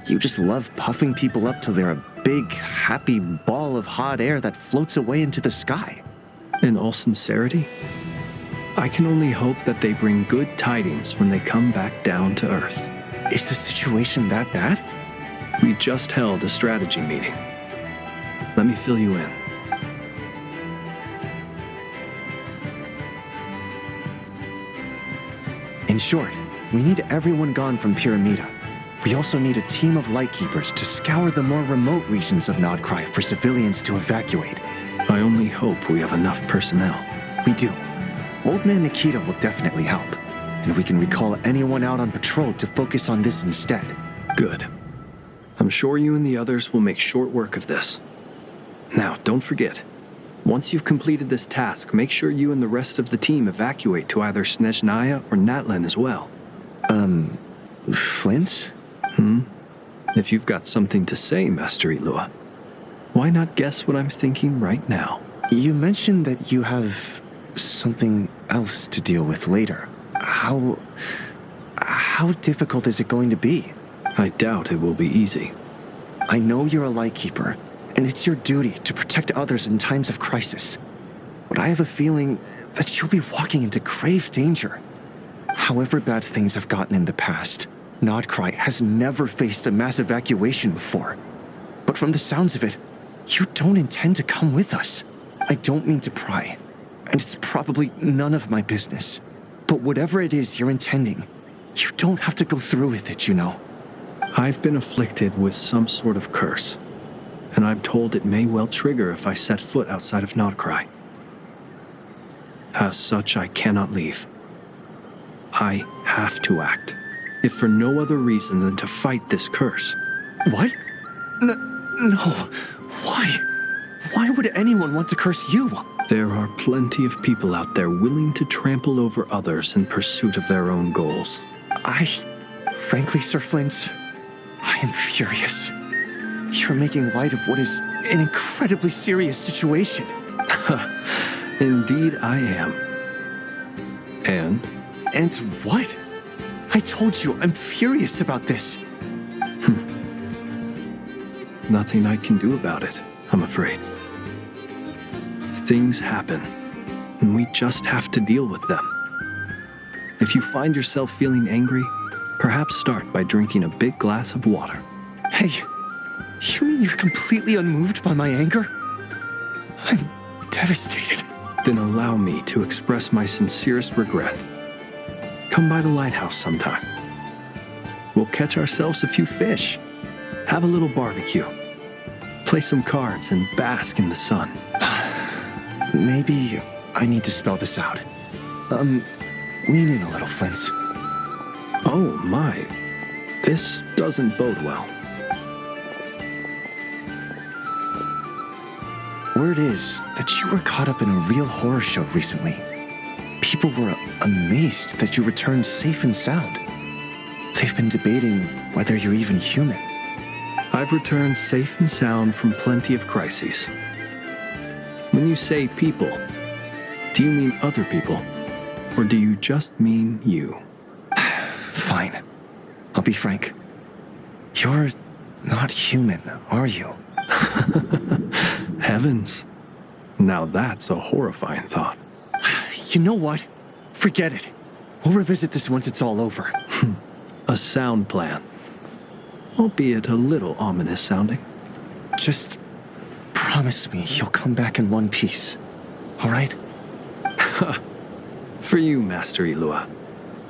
You just love puffing people up till they're a big, happy ball of hot air that floats away into the sky. In all sincerity, I can only hope that they bring good tidings when they come back down to Earth. Is the situation that bad? We just held a strategy meeting. Let me fill you in. In short, we need everyone gone from Pyramida. We also need a team of Lightkeepers to scour the more remote regions of Nodcry for civilians to evacuate. I only hope we have enough personnel. We do. Old Man Nikita will definitely help, and we can recall anyone out on patrol to focus on this instead. Good. I'm sure you and the others will make short work of this. Now, don't forget, once you've completed this task, make sure you and the rest of the team evacuate to either Snezhnaya or Natlan as well. Flint? If you've got something to say, Master Ilua, why not guess what I'm thinking right now? You mentioned that you have something else to deal with later. How difficult is it going to be? I doubt it will be easy. I know you're a Lightkeeper, and it's your duty to protect others in times of crisis. But I have a feeling that you'll be walking into grave danger. However bad things have gotten in the past, Nodcry has never faced a mass evacuation before. But from the sounds of it, you don't intend to come with us. I don't mean to pry, and it's probably none of my business. But whatever it is you're intending, you don't have to go through with it, you know. I've been afflicted with some sort of curse, and I'm told it may well trigger if I set foot outside of Nodcry. As such, I cannot leave. I have to act, if for no other reason than to fight this curse. What? No. Why? Why would anyone want to curse you? There are plenty of people out there willing to trample over others in pursuit of their own goals. Frankly, Sir Flint, I am furious. You're making light of what is an incredibly serious situation. Indeed I am. And what? I told you, I'm furious about this. Nothing I can do about it, I'm afraid. Things happen, and we just have to deal with them. If you find yourself feeling angry, perhaps start by drinking a big glass of water. Hey, you mean you're completely unmoved by my anger? I'm devastated. Then allow me to express my sincerest regret. Come by the lighthouse sometime. We'll catch ourselves a few fish, have a little barbecue, play some cards, and bask in the sun. Maybe I need to spell this out. Lean in a little, Flint. Oh my, this doesn't bode well. Word is that you were caught up in a real horror show recently. People were amazed that you returned safe and sound. They've been debating whether you're even human. I've returned safe and sound from plenty of crises. When you say people, do you mean other people? Or do you just mean you? Fine. I'll be frank. You're not human, are you? Heavens. Now that's a horrifying thought. You know what? Forget it. We'll revisit this once it's all over. A sound plan. Albeit a little ominous sounding. Just promise me you'll come back in one piece, all right? For you, Master Ilua.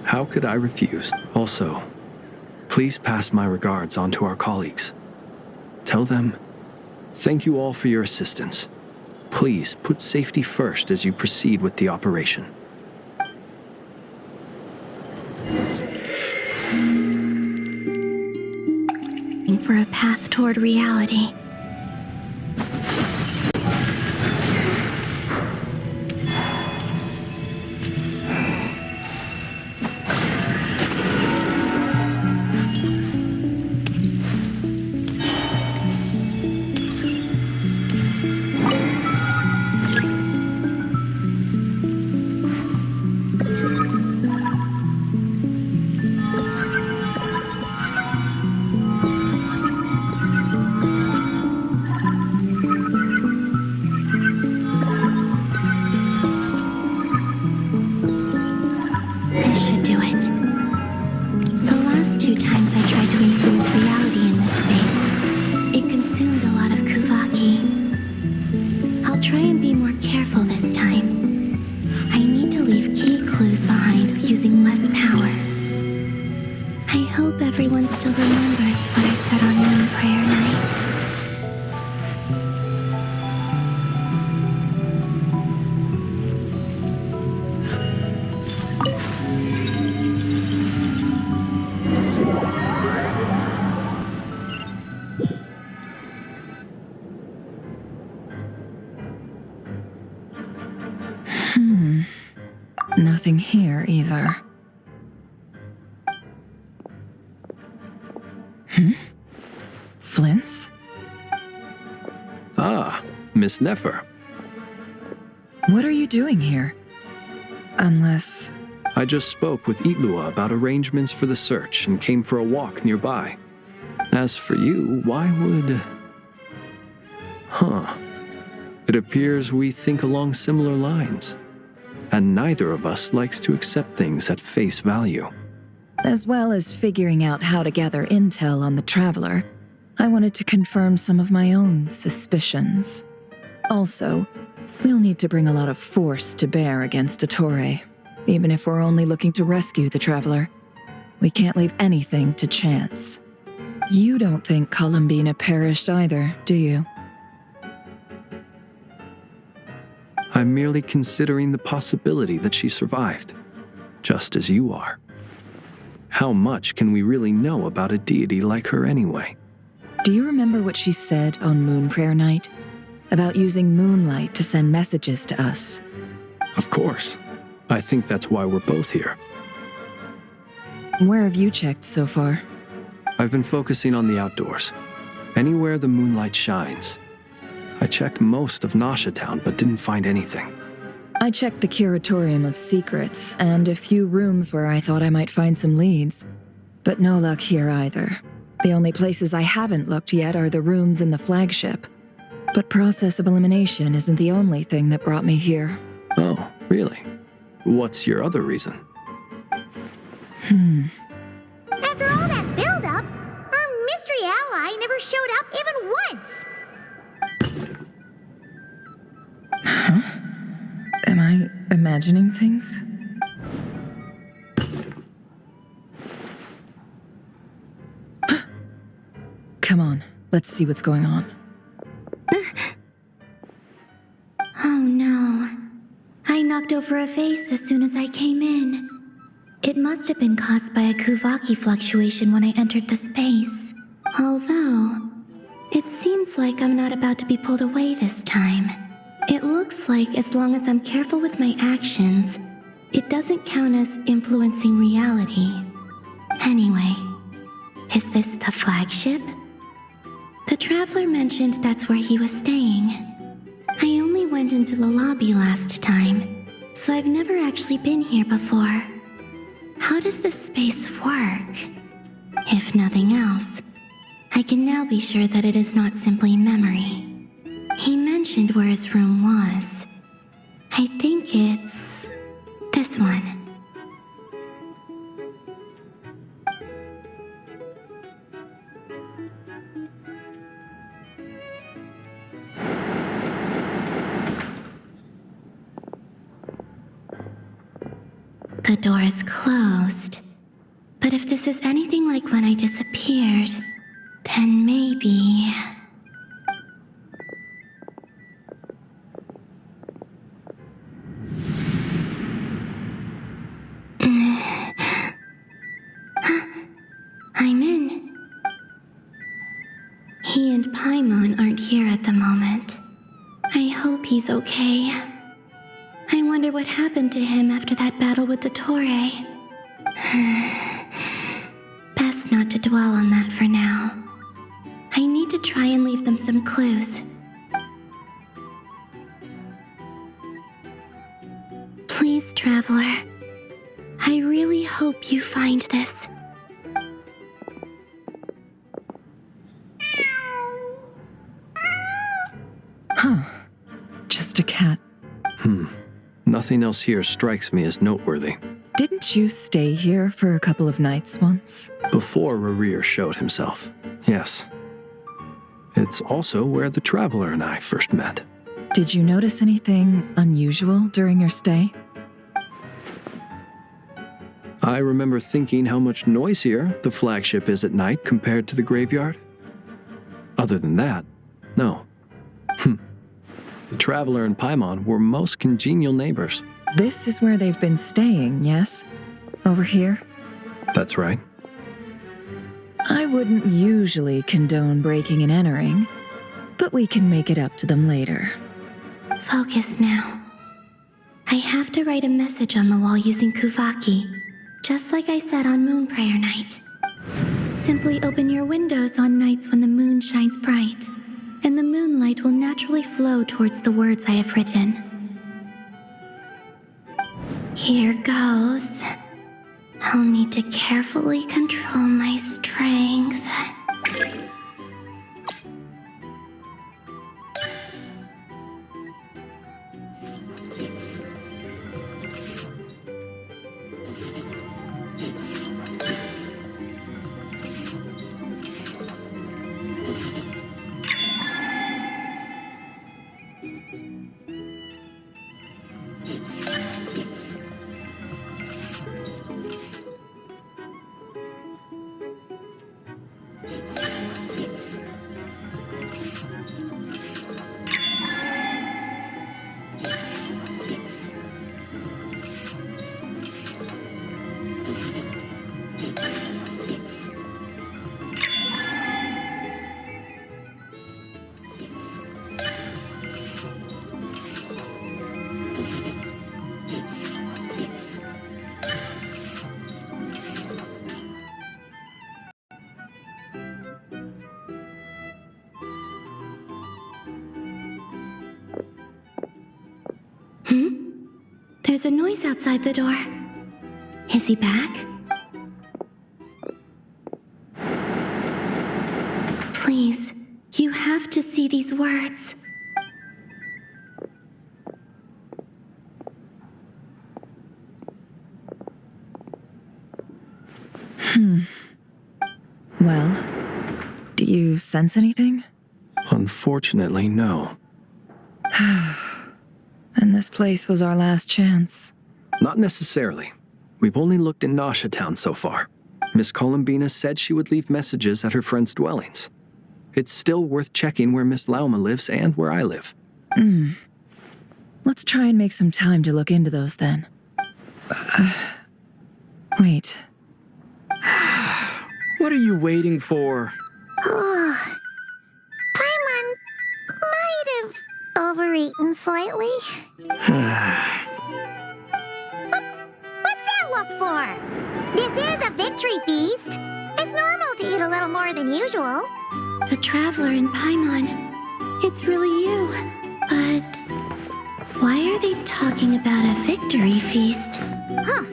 How could I refuse? Also, please pass my regards on to our colleagues. Tell them, thank you all for your assistance. Please put safety first as you proceed with the operation. For a path toward reality. Nothing here either. Flints? Ah, Miss Nefer. What are you doing here? Unless... I just spoke with Ilua about arrangements for the search and came for a walk nearby. As for you, why would... It appears we think along similar lines. And neither of us likes to accept things at face value. As well as figuring out how to gather intel on the Traveler, I wanted to confirm some of my own suspicions. Also, we'll need to bring a lot of force to bear against Dottore. Even if we're only looking to rescue the Traveler, we can't leave anything to chance. You don't think Columbina perished either, do you? I'm merely considering the possibility that she survived, just as you are. How much can we really know about a deity like her anyway? Do you remember what she said on Moon Prayer Night? About using moonlight to send messages to us? Of course. I think that's why we're both here. Where have you checked so far? I've been focusing on the outdoors. Anywhere the moonlight shines. I checked most of Nasha Town, but didn't find anything. I checked the Curatorium of Secrets, and a few rooms where I thought I might find some leads. But no luck here either. The only places I haven't looked yet are the rooms in the flagship. But process of elimination isn't the only thing that brought me here. Oh, really? What's your other reason? After all that build-up, our mystery ally never showed up even once! Huh? Am I imagining things? Come on, let's see what's going on. Oh no. I knocked over a vase as soon as I came in. It must have been caused by a Kuvaki fluctuation when I entered the space. Although, it seems like I'm not about to be pulled away this time. It looks like as long as I'm careful with my actions, it doesn't count as influencing reality. Anyway, is this the flagship? The Traveler mentioned that's where he was staying. I only went into the lobby last time, so I've never actually been here before. How does this space work? If nothing else, I can now be sure that it is not simply memory. He mentioned where his room was. I think it's... this one. The door is closed. But if this is anything like when I disappeared, then maybe... I'm in. He and Paimon aren't here at the moment. I hope he's okay. I wonder what happened to him after that battle with Dottore. Best not to dwell on that for now. I need to try and leave them some clues. Please, Traveler. I really hope you find this. Huh. Just a cat. Nothing else here strikes me as noteworthy. Didn't you stay here for a couple of nights once? Before Rerir showed himself, yes. It's also where the Traveler and I first met. Did you notice anything unusual during your stay? I remember thinking how much noisier the flagship is at night compared to the graveyard. Other than that, no. The Traveler and Paimon were most congenial neighbors. This is where they've been staying, yes? Over here? That's right. I wouldn't usually condone breaking and entering, but we can make it up to them later. Focus now. I have to write a message on the wall using Kuvaki, just like I said on Moon Prayer Night. Simply open your windows on nights when the moon shines bright, and the moonlight will naturally flow towards the words I have written. Here goes. I'll need to carefully control my strength. There's a noise outside the door. Is he back? Please, you have to see these words. Well, do you sense anything? Unfortunately, no. And this place was our last chance. Not necessarily. We've only looked in Nasha Town so far. Miss Columbina said she would leave messages at her friends' dwellings. It's still worth checking where Miss Lauma lives and where I live. Let's try and make some time to look into those then. Wait. What are you waiting for? Paimon might have overeaten slightly. What's that look for? This is a victory feast. It's normal to eat a little more than usual. The Traveler and Paimon. It's really you. But why are they talking about a victory feast? Huh.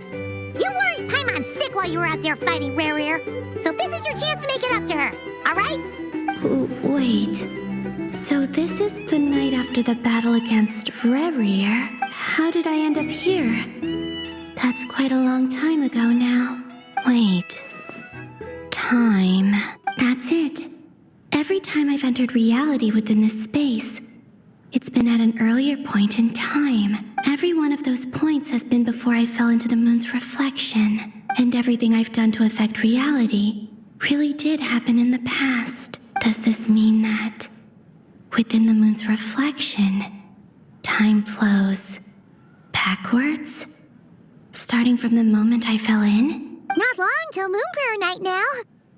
You worried Paimon sick while you were out there fighting Rerir. So this is your chance to make it up to her, all right? Wait. So this is the night after the battle against Rerir. How did I end up here? That's quite a long time ago now. Wait. Time. That's it. Every time I've entered reality within this space, it's been at an earlier point in time, Every one of those points has been before I fell into the moon's reflection, and everything I've done to affect reality really did happen in the past. Does this mean that within the moon's reflection, time flows backwards? Starting from the moment I fell in? Not long till Moon Prayer Night now.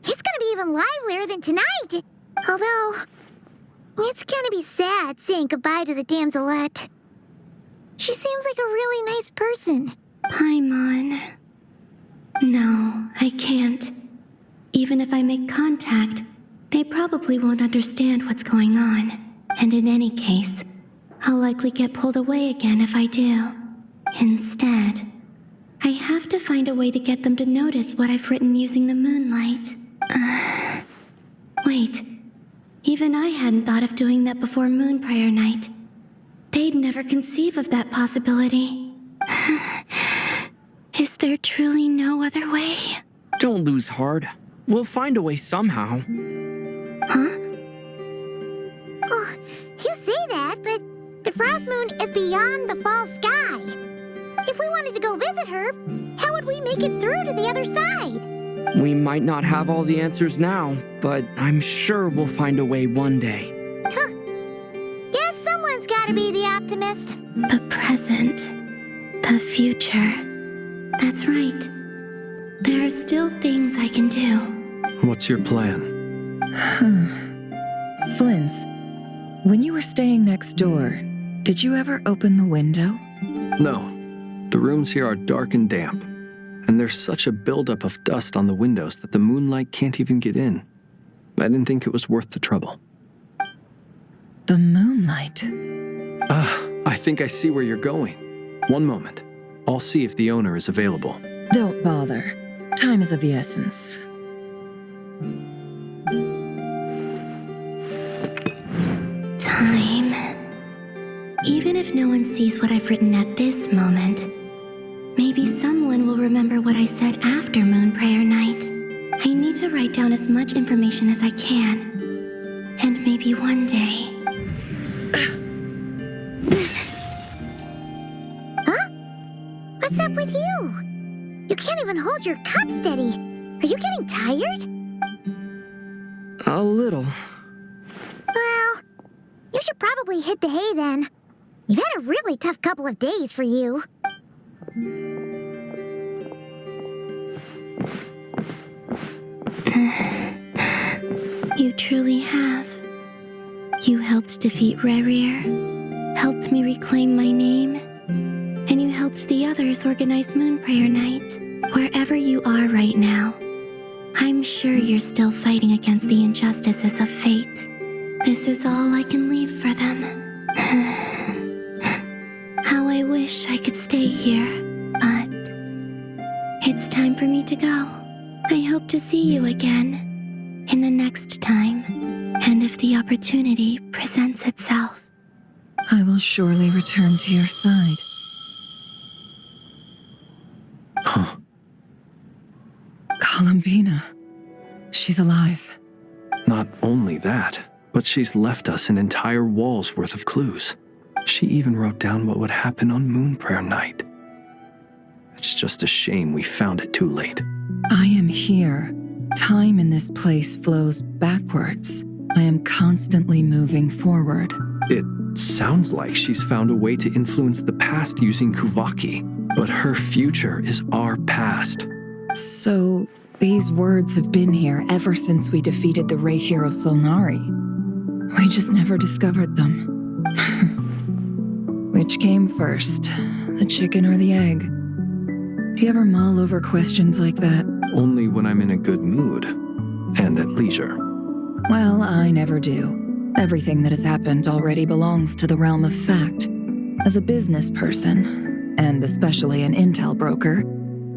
It's gonna be even livelier than tonight. Although, it's gonna be sad saying goodbye to the damselette. She seems like a really nice person. Paimon. No, I can't. Even if I make contact, they probably won't understand what's going on. And in any case, I'll likely get pulled away again if I do. Instead, I have to find a way to get them to notice what I've written using the moonlight. Wait, even I hadn't thought of doing that before Moon Prayer Night. They'd never conceive of that possibility. Is there truly no other way? Don't lose heart. We'll find a way somehow. Huh? Oh, you say that, but the frost moon is beyond the fall sky. If we wanted to go visit her, how would we make it through to the other side? We might not have all the answers now, but I'm sure we'll find a way one day. Huh. Guess someone's gotta be the optimist. The present. The future. That's right. There are still things I can do. What's your plan? Flins, when you were staying next door, did you ever open the window? No. The rooms here are dark and damp, and there's such a buildup of dust on the windows that the moonlight can't even get in. I didn't think it was worth the trouble. The moonlight? I think I see where you're going. One moment. I'll see if the owner is available. Don't bother. Time is of the essence. Time. Even if no one sees what I've written at this moment, maybe someone will remember what I said after Moon Prayer Night. I need to write down as much information as I can. And maybe one day... Huh? What's up with you? You can't even hold your cup steady. Are you getting tired? A little. Well, you should probably hit the hay then. You've had a really tough couple of days for you. You truly have. You helped defeat Rerir, helped me reclaim my name, and you helped the others organize Moon Prayer Night. Wherever you are right now, I'm sure you're still fighting against the injustices of fate. This is all I can leave for them. How I wish I could stay here, but it's time for me to go. I hope to see you again in the next time, and if the opportunity presents itself. I will surely return to your side. Huh. Columbina. She's alive. Not only that, but she's left us an entire wall's worth of clues. She even wrote down what would happen on Moon Prayer Night. It's just a shame we found it too late. I am here. Time in this place flows backwards. I am constantly moving forward. It sounds like she's found a way to influence the past using Kuvaki, but her future is our past. So, these words have been here ever since we defeated the Reihir of Solnari. We just never discovered them. Which came first, the chicken or the egg? Do you ever mull over questions like that? Only when I'm in a good mood and at leisure. Well, I never do. Everything that has happened already belongs to the realm of fact. As a business person, and especially an intel broker,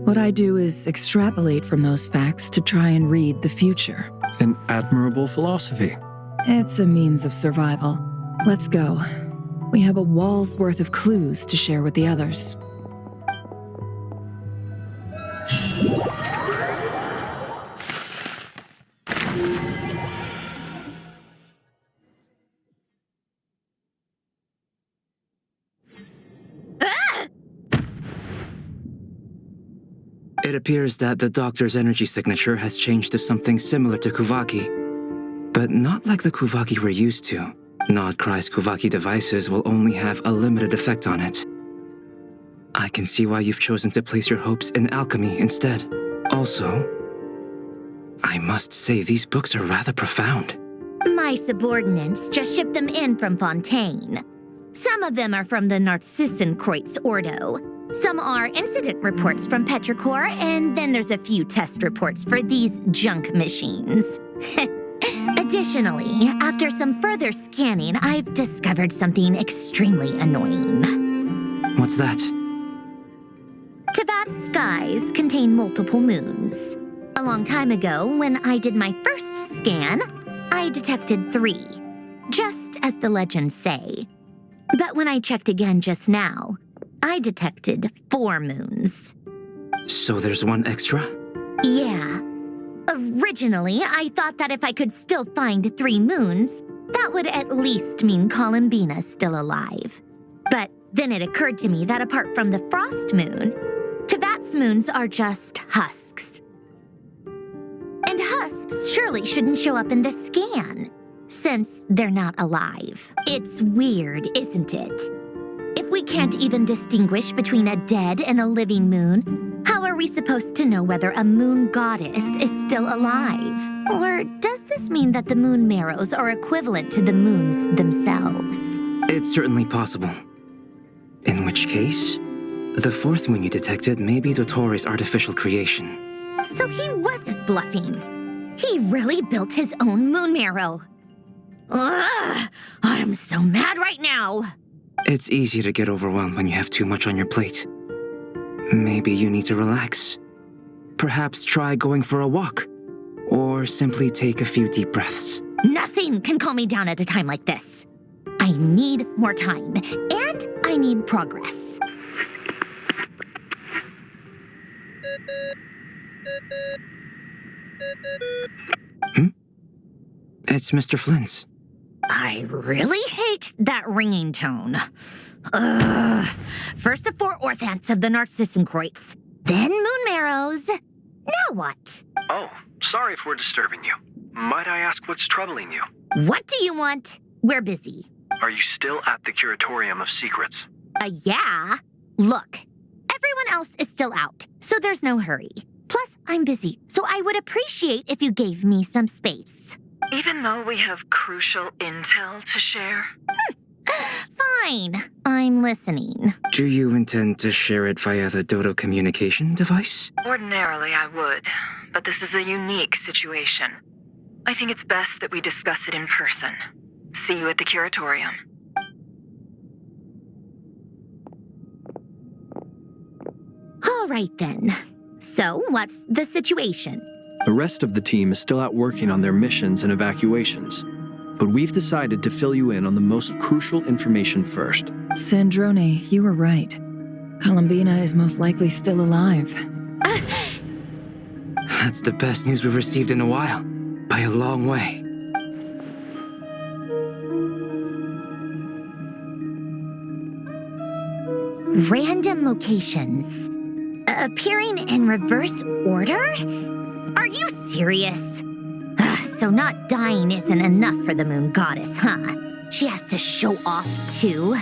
what I do is extrapolate from those facts to try and read the future. An admirable philosophy. It's a means of survival. Let's go. We have a wall's worth of clues to share with the others. It appears that the doctor's energy signature has changed to something similar to Kuvaki, but not like the Kuvaki we're used to. Nodcry's Kuvaki devices will only have a limited effect on it. I can see why you've chosen to place your hopes in alchemy instead. Also, I must say these books are rather profound. My subordinates just shipped them in from Fontaine. Some of them are from the Narcissenkreuz Ordo. Some are incident reports from Petrichor, and then there's a few test reports for these junk machines. Additionally, after some further scanning, I've discovered something extremely annoying. What's that? Tevat's skies contain multiple moons. A long time ago, when I did my first scan, I detected 3, just as the legends say. But when I checked again just now, I detected 4 moons. So there's one extra? Yeah. Originally, I thought that if I could still find 3 moons, that would at least mean Columbina's still alive. But then it occurred to me that apart from the frost moon, Tevat's moons are just husks. And husks surely shouldn't show up in the scan, since they're not alive. It's weird, isn't it? If we can't even distinguish between a dead and a living moon, how are we supposed to know whether a moon goddess is still alive? Or does this mean that the moon marrows are equivalent to the moons themselves? It's certainly possible. In which case, the 4th moon you detected may be Dottore artificial creation. So he wasn't bluffing. He really built his own moon marrow. Ugh, I'm so mad right now. It's easy to get overwhelmed when you have too much on your plate. Maybe you need to relax. Perhaps try going for a walk. Or simply take a few deep breaths. Nothing can calm me down at a time like this. I need more time, and I need progress. It's Mr. Flynn's. I really hate that ringing tone. Ugh. First the 4 orthants of the Narcissenkreuz, then moon marrows. Now what? Oh, sorry if we're disturbing you. Might I ask what's troubling you? What do you want? We're busy. Are you still at the Curatorium of Secrets? Yeah. Look, everyone else is still out, so there's no hurry. Plus, I'm busy, so I would appreciate if you gave me some space. Even though we have crucial intel to share? Fine. I'm listening. Do you intend to share it via the Dodo communication device? Ordinarily, I would, but this is a unique situation. I think it's best that we discuss it in person. See you at the Curatorium. All right, then. So, what's the situation? The rest of the team is still out working on their missions and evacuations, but we've decided to fill you in on the most crucial information first. Sandrone, you were right. Columbina is most likely still alive. That's the best news we've received in a while, by a long way. Random locations. Appearing in reverse order? Are you serious? So not dying isn't enough for the moon goddess, huh? She has to show off too.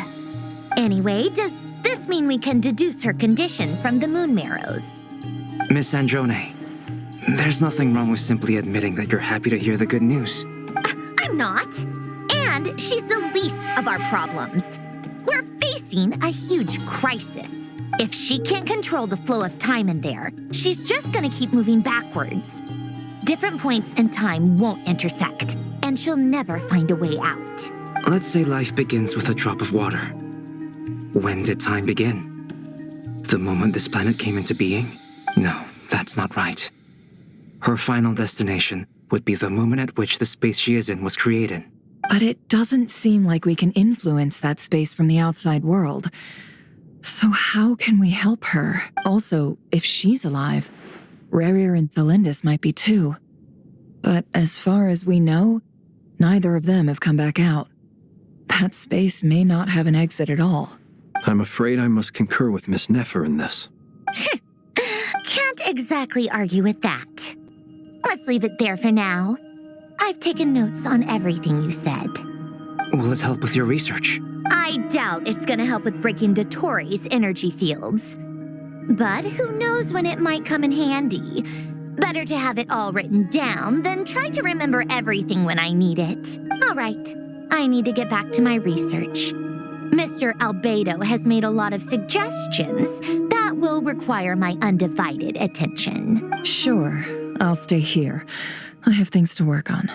Anyway, does this mean we can deduce her condition from the moon marrows? Miss Androne, there's nothing wrong with simply admitting that you're happy to hear the good news. I'm not. And she's the least of our problems. We're facing a huge crisis. If she can't control the flow of time in there, she's just gonna keep moving backwards. Different points in time won't intersect, and she'll never find a way out. Let's say life begins with a drop of water. When did time begin? The moment this planet came into being? No, that's not right. Her final destination would be the moment at which the space she is in was created. But it doesn't seem like we can influence that space from the outside world. So how can we help her? Also, if she's alive, Rerir and Thalindis might be too. But as far as we know, neither of them have come back out. That space may not have an exit at all. I'm afraid I must concur with Miss Nefer in this. Can't exactly argue with that. Let's leave it there for now. I've taken notes on everything you said. Will it help with your research? I doubt it's gonna help with breaking Dotori's energy fields. But who knows when it might come in handy. Better to have it all written down than try to remember everything when I need it. All right, I need to get back to my research. Mr. Albedo has made a lot of suggestions that will require my undivided attention. Sure, I'll stay here. I have things to work on.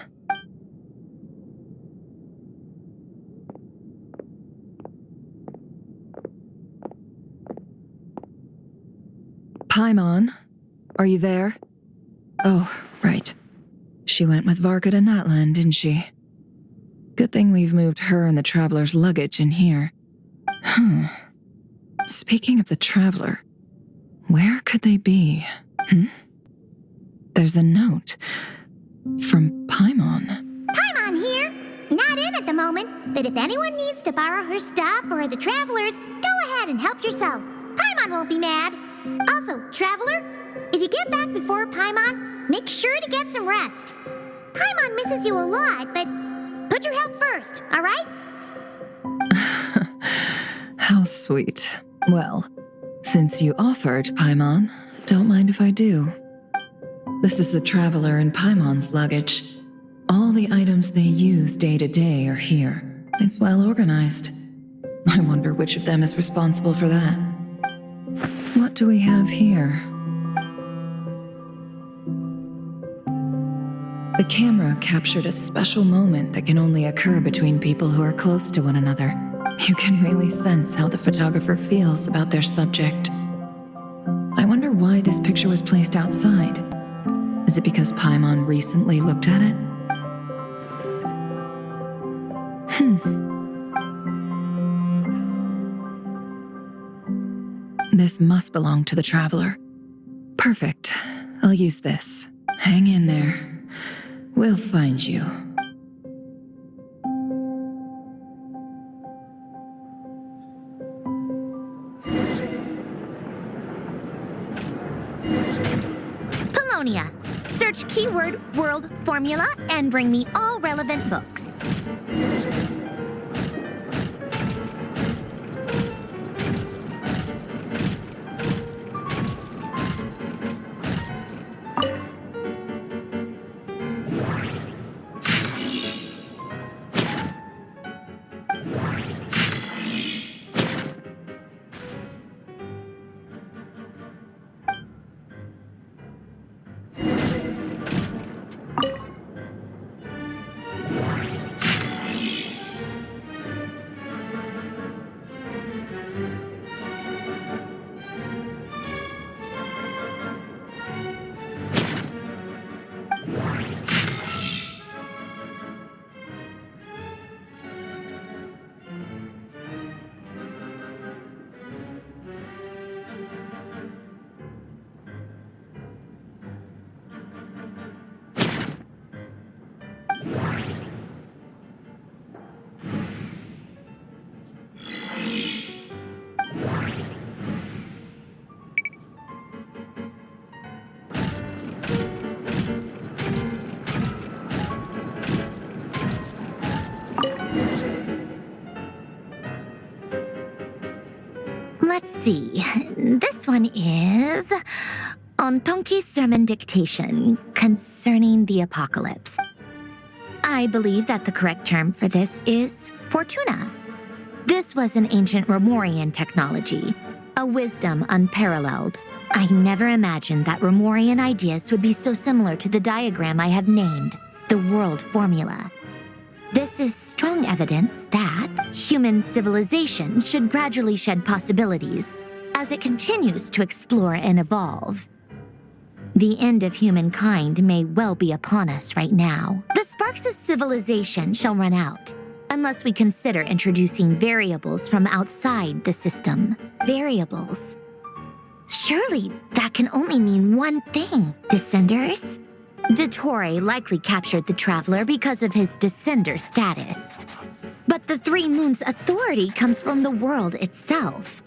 Paimon, are you there? Oh, right. She went with Varka to Natlan, didn't she? Good thing we've moved her and the Traveler's luggage in here. Speaking of the Traveler, where could they be? There's a note from Paimon. Paimon here. Not in at the moment, but if anyone needs to borrow her stuff or the Traveler's, go ahead and help yourself. Paimon won't be mad. Also, Traveler, if you get back before Paimon, make sure to get some rest. Paimon misses you a lot, but put your health first, all right? How sweet. Well, since you offered, Paimon, don't mind if I do. This is the Traveler and Paimon's luggage. All the items they use day to day are here. It's well organized. I wonder which of them is responsible for that. What do we have here? The camera captured a special moment that can only occur between people who are close to one another. You can really sense how the photographer feels about their subject. I wonder why this picture was placed outside. Is it because Paimon recently looked at it? This must belong to the Traveler. Perfect. I'll use this. Hang in there. We'll find you. Polonia. Search keyword world formula and bring me all relevant books. Let's see. This one is on Tonki's sermon dictation concerning the apocalypse. I believe that the correct term for this is Fortuna. This was an ancient Romorian technology, a wisdom unparalleled. I never imagined that Romorian ideas would be so similar to the diagram I have named, the world formula. This is strong evidence that human civilization should gradually shed possibilities as it continues to explore and evolve. The end of humankind may well be upon us right now. The sparks of civilization shall run out, unless we consider introducing variables from outside the system. Variables. Surely that can only mean one thing, Descenders. Dottore likely captured the Traveler because of his Descender status. But the Three Moons' authority comes from the world itself.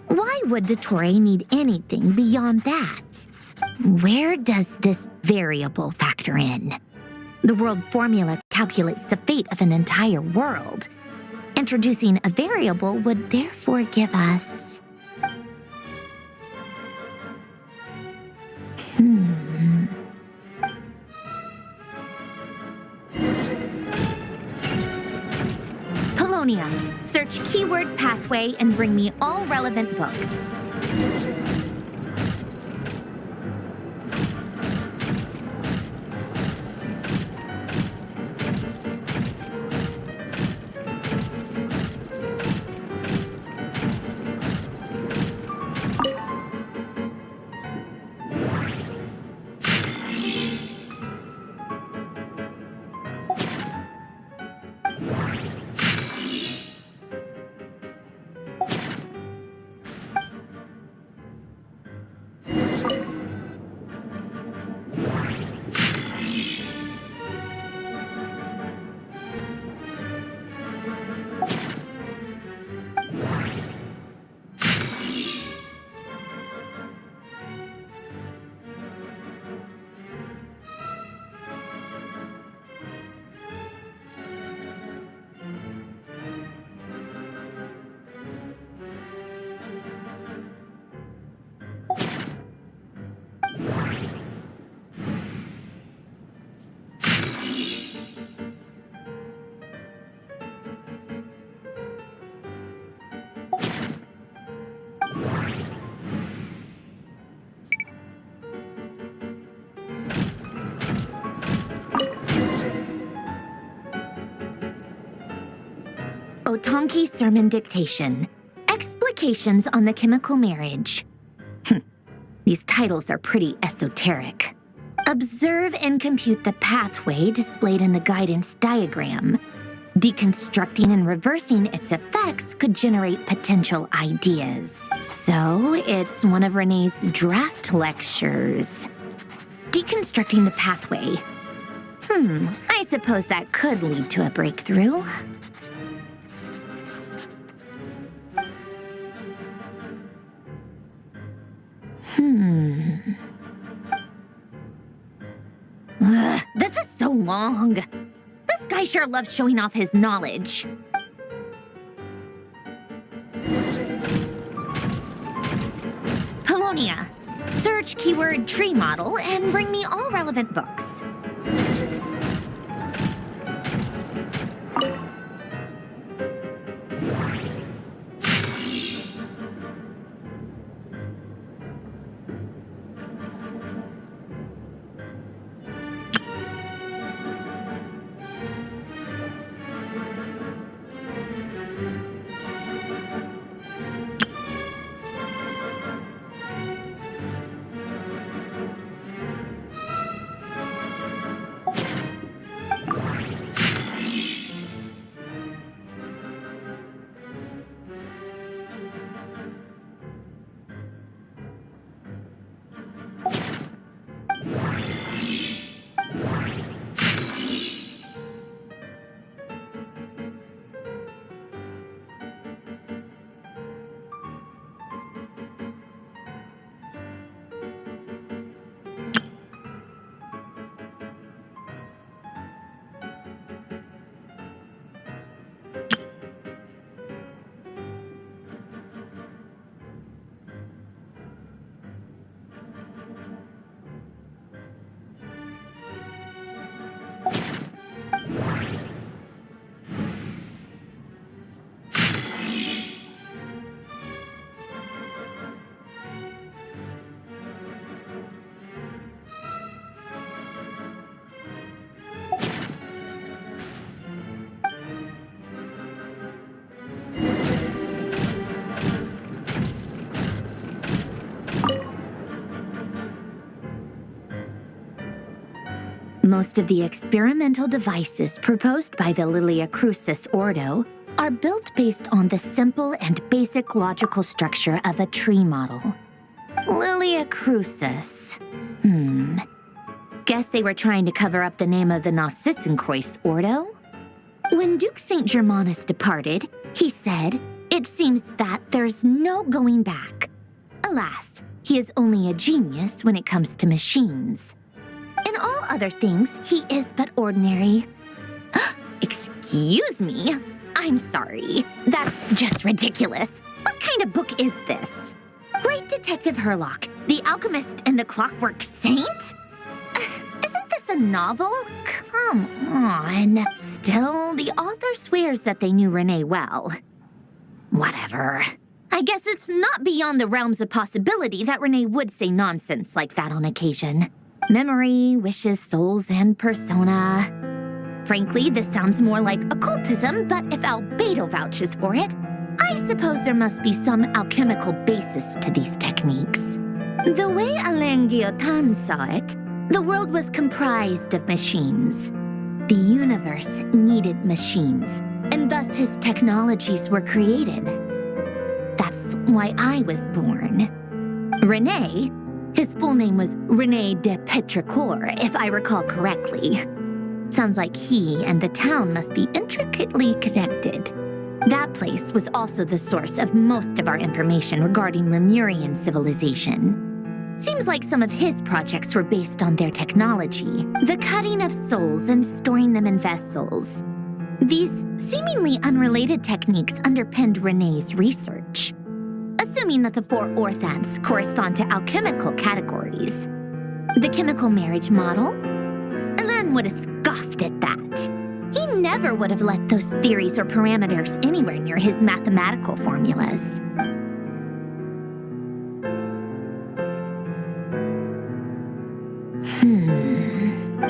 Why would Dottore need anything beyond that? Where does this variable factor in? The world formula calculates the fate of an entire world. Introducing a variable would therefore give us... Polonia, search keyword pathway and bring me all relevant books. Otonki Sermon Dictation. Explications on the Chemical Marriage. These titles are pretty esoteric. Observe and compute the pathway displayed in the guidance diagram. Deconstructing and reversing its effects could generate potential ideas. So, it's one of Renee's draft lectures. Deconstructing the pathway. I suppose that could lead to a breakthrough. This is so long. This guy sure loves showing off his knowledge. Polonia, search keyword tree model and bring me all relevant books. Most of the experimental devices proposed by the Lilia Crucis Ordo are built based on the simple and basic logical structure of a tree model. Lilia Crucis. Guess they were trying to cover up the name of the Nautitzenkreuz Ordo? When Duke St. Germanus departed, he said, "It seems that there's no going back." Alas, he is only a genius when it comes to machines. In all other things, he is but ordinary. Excuse me? I'm sorry. That's just ridiculous. What kind of book is this? Great Detective Herlock, The Alchemist and the Clockwork Saint? Isn't this a novel? Come on. Still, the author swears that they knew Renee well. Whatever. I guess it's not beyond the realms of possibility that Renee would say nonsense like that on occasion. Memory, wishes, souls, and persona. Frankly, this sounds more like occultism, but if Albedo vouches for it, I suppose there must be some alchemical basis to these techniques. The way Alain Guillotin saw it, the world was comprised of machines. The universe needed machines, and thus his technologies were created. That's why I was born. René, his full name was René de Petrichor, if I recall correctly. Sounds like he and the town must be intricately connected. That place was also the source of most of our information regarding Remurian civilization. Seems like some of his projects were based on their technology, the cutting of souls and storing them in vessels. These seemingly unrelated techniques underpinned René's research. Assuming that the 4 orthants correspond to alchemical categories. The chemical marriage model? Alain would have scoffed at that. He never would have let those theories or parameters anywhere near his mathematical formulas.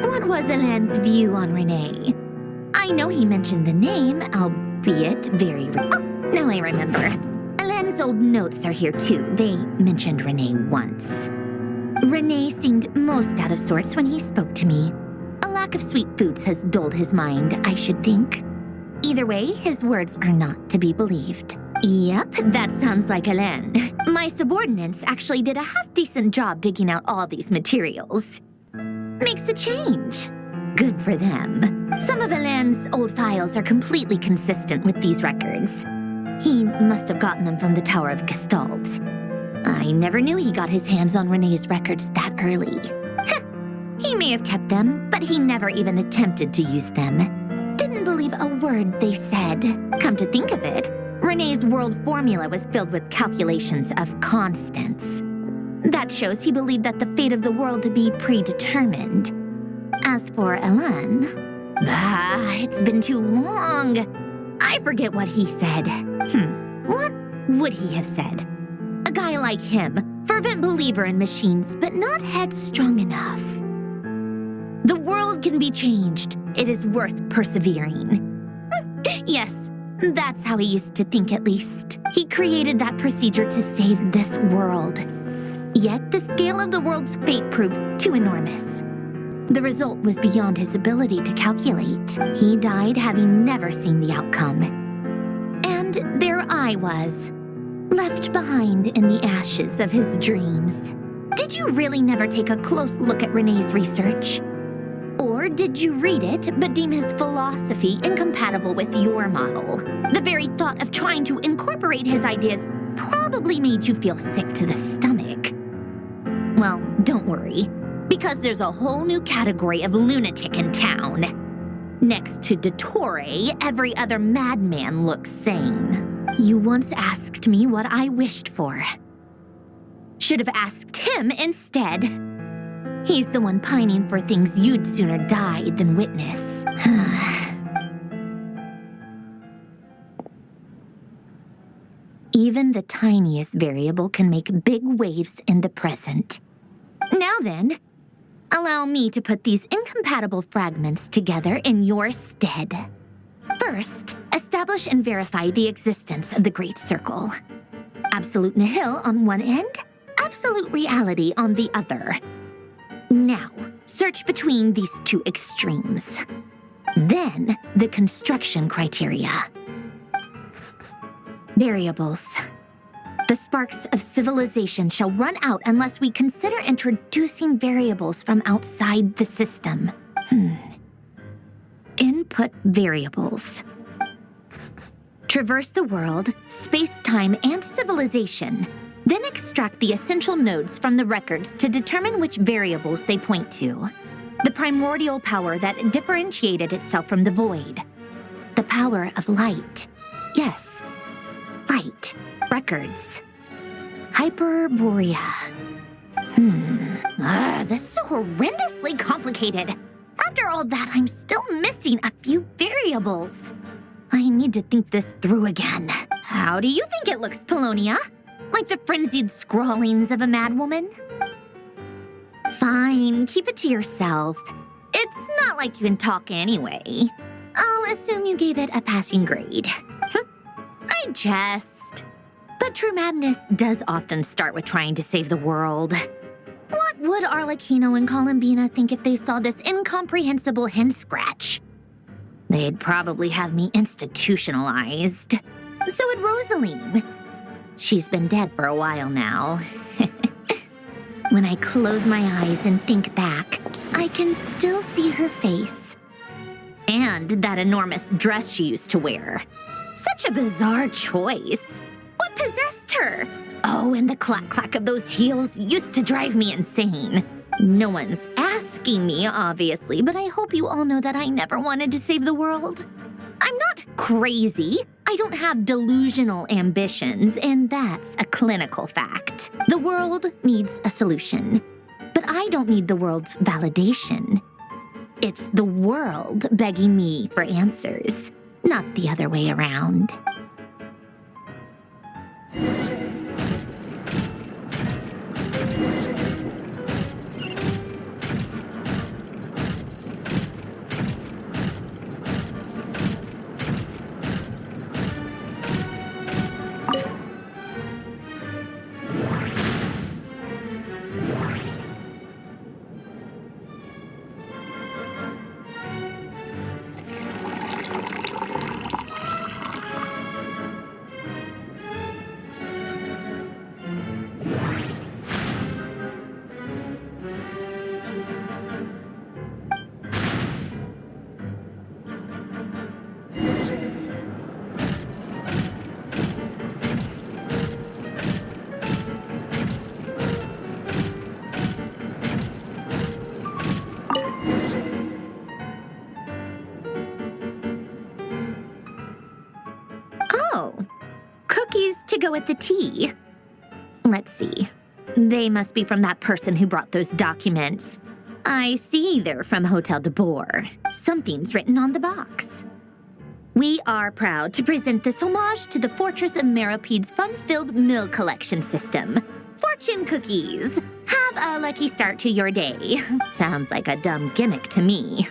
What was Alain's view on René? I know he mentioned the name, albeit very Oh, now I remember. Alain's old notes are here too. They mentioned René once. René seemed most out of sorts when he spoke to me. A lack of sweet foods has dulled his mind, I should think. Either way, his words are not to be believed. Yep, that sounds like Alain. My subordinates actually did a half-decent job digging out all these materials. Makes a change. Good for them. Some of Alain's old files are completely consistent with these records. He must have gotten them from the Tower of Gestalt. I never knew he got his hands on René's records that early. He may have kept them, but he never even attempted to use them. Didn't believe a word they said. Come to think of it, René's world formula was filled with calculations of constants. That shows he believed that the fate of the world to be predetermined. As for Alain, it's been too long. I forget what he said. What would he have said? A guy like him, fervent believer in machines, but not headstrong enough. The world can be changed. It is worth persevering. Yes, that's how he used to think at least. He created that procedure to save this world. Yet the scale of the world's fate proved too enormous. The result was beyond his ability to calculate. He died having never seen the outcome. And there I was, left behind in the ashes of his dreams. Did you really never take a close look at René's research? Or did you read it but deem his philosophy incompatible with your model? The very thought of trying to incorporate his ideas probably made you feel sick to the stomach. Well, don't worry, because there's a whole new category of lunatic in town. Next to Dottore, every other madman looks sane. You once asked me what I wished for. Should have asked him instead. He's the one pining for things you'd sooner die than witness. Even the tiniest variable can make big waves in the present. Now then, allow me to put these incompatible fragments together in your stead. First, establish and verify the existence of the Great Circle. Absolute nihil on one end, absolute reality on the other. Now, search between these two extremes. Then, the construction criteria. Variables. The sparks of civilization shall run out unless we consider introducing variables from outside the system. Input variables. Traverse the world, space-time, and civilization. Then extract the essential nodes from the records to determine which variables they point to. The primordial power that differentiated itself from the void. The power of light. Yes, light. Records. Hyperborea. This is so horrendously complicated. After all that, I'm still missing a few variables. I need to think this through again. How do you think it looks, Polonia? Like the frenzied scrawlings of a madwoman? Fine, keep it to yourself. It's not like you can talk anyway. I'll assume you gave it a passing grade. I jest. But true madness does often start with trying to save the world. What would Arlecchino and Columbina think if they saw this incomprehensible hen scratch? They'd probably have me institutionalized. So would Rosaline. She's been dead for a while now. When I close my eyes and think back, I can still see her face. And that enormous dress she used to wear. Such a bizarre choice. What possessed her? Oh, and the clack-clack of those heels used to drive me insane. No one's asking me, obviously, but I hope you all know that I never wanted to save the world. I'm not crazy. I don't have delusional ambitions, and that's a clinical fact. The world needs a solution, but I don't need the world's validation. It's the world begging me for answers, not the other way around. To go with the tea. Let's see. They must be from that person who brought those documents. I see they're from Hotel de Boer. Something's written on the box. We are proud to present this homage to the Fortress of Meropede's fun-filled mill collection system. Fortune cookies. Have a lucky start to your day. Sounds like a dumb gimmick to me.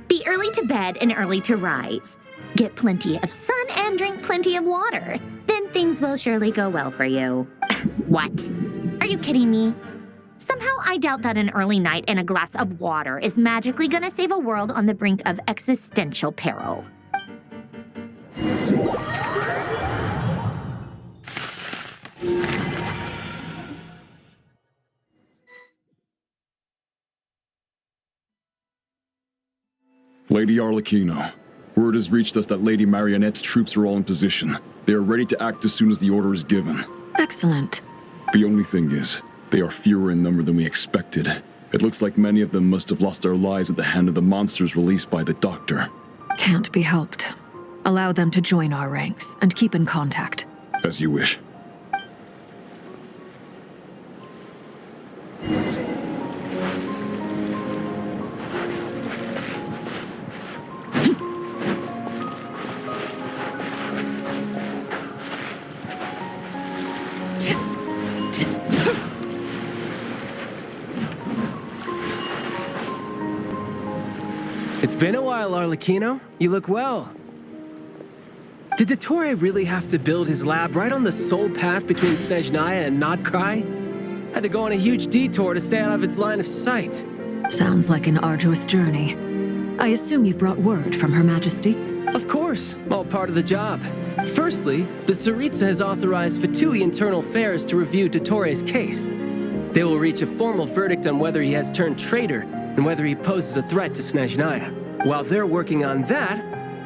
Be early to bed and early to rise. Get plenty of sun and drink plenty of water. Then things will surely go well for you. What? Are you kidding me? Somehow I doubt that an early night and a glass of water is magically gonna save a world on the brink of existential peril. Lady Arlecchino, word has reached us that Lady Marionette's troops are all in position. They are ready to act as soon as the order is given. Excellent. The only thing is, they are fewer in number than we expected. It looks like many of them must have lost their lives at the hand of the monsters released by the Doctor. Can't be helped. Allow them to join our ranks and keep in contact. As you wish. It's been a while, Arlecchino. You look well. Did Dottore really have to build his lab right on the sole path between Snezhnaya and Nodcry? Had to go on a huge detour to stay out of its line of sight. Sounds like an arduous journey. I assume you've brought word from Her Majesty? Of course, all part of the job. Firstly, the Tsaritsa has authorized Fatui Internal Affairs to review Dottore's case. They will reach a formal verdict on whether he has turned traitor and whether he poses a threat to Snezhnaya. While they're working on that,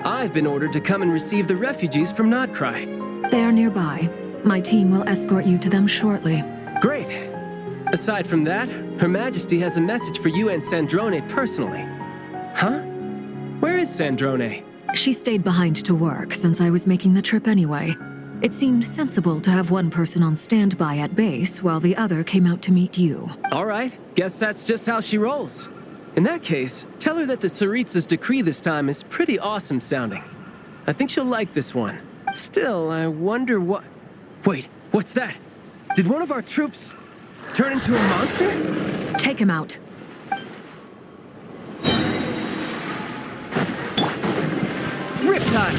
I've been ordered to come and receive the refugees from Nodcry. They are nearby. My team will escort you to them shortly. Great. Aside from that, Her Majesty has a message for you and Sandrone personally. Huh? Where is Sandrone? She stayed behind to work since I was making the trip anyway. It seemed sensible to have one person on standby at base while the other came out to meet you. All right, guess that's just how she rolls. In that case, tell her that the Tsaritsa's decree this time is pretty awesome sounding. I think she'll like this one. Still, I wonder what... Wait, what's that? Did one of our troops turn into a monster? Take him out. Riptide!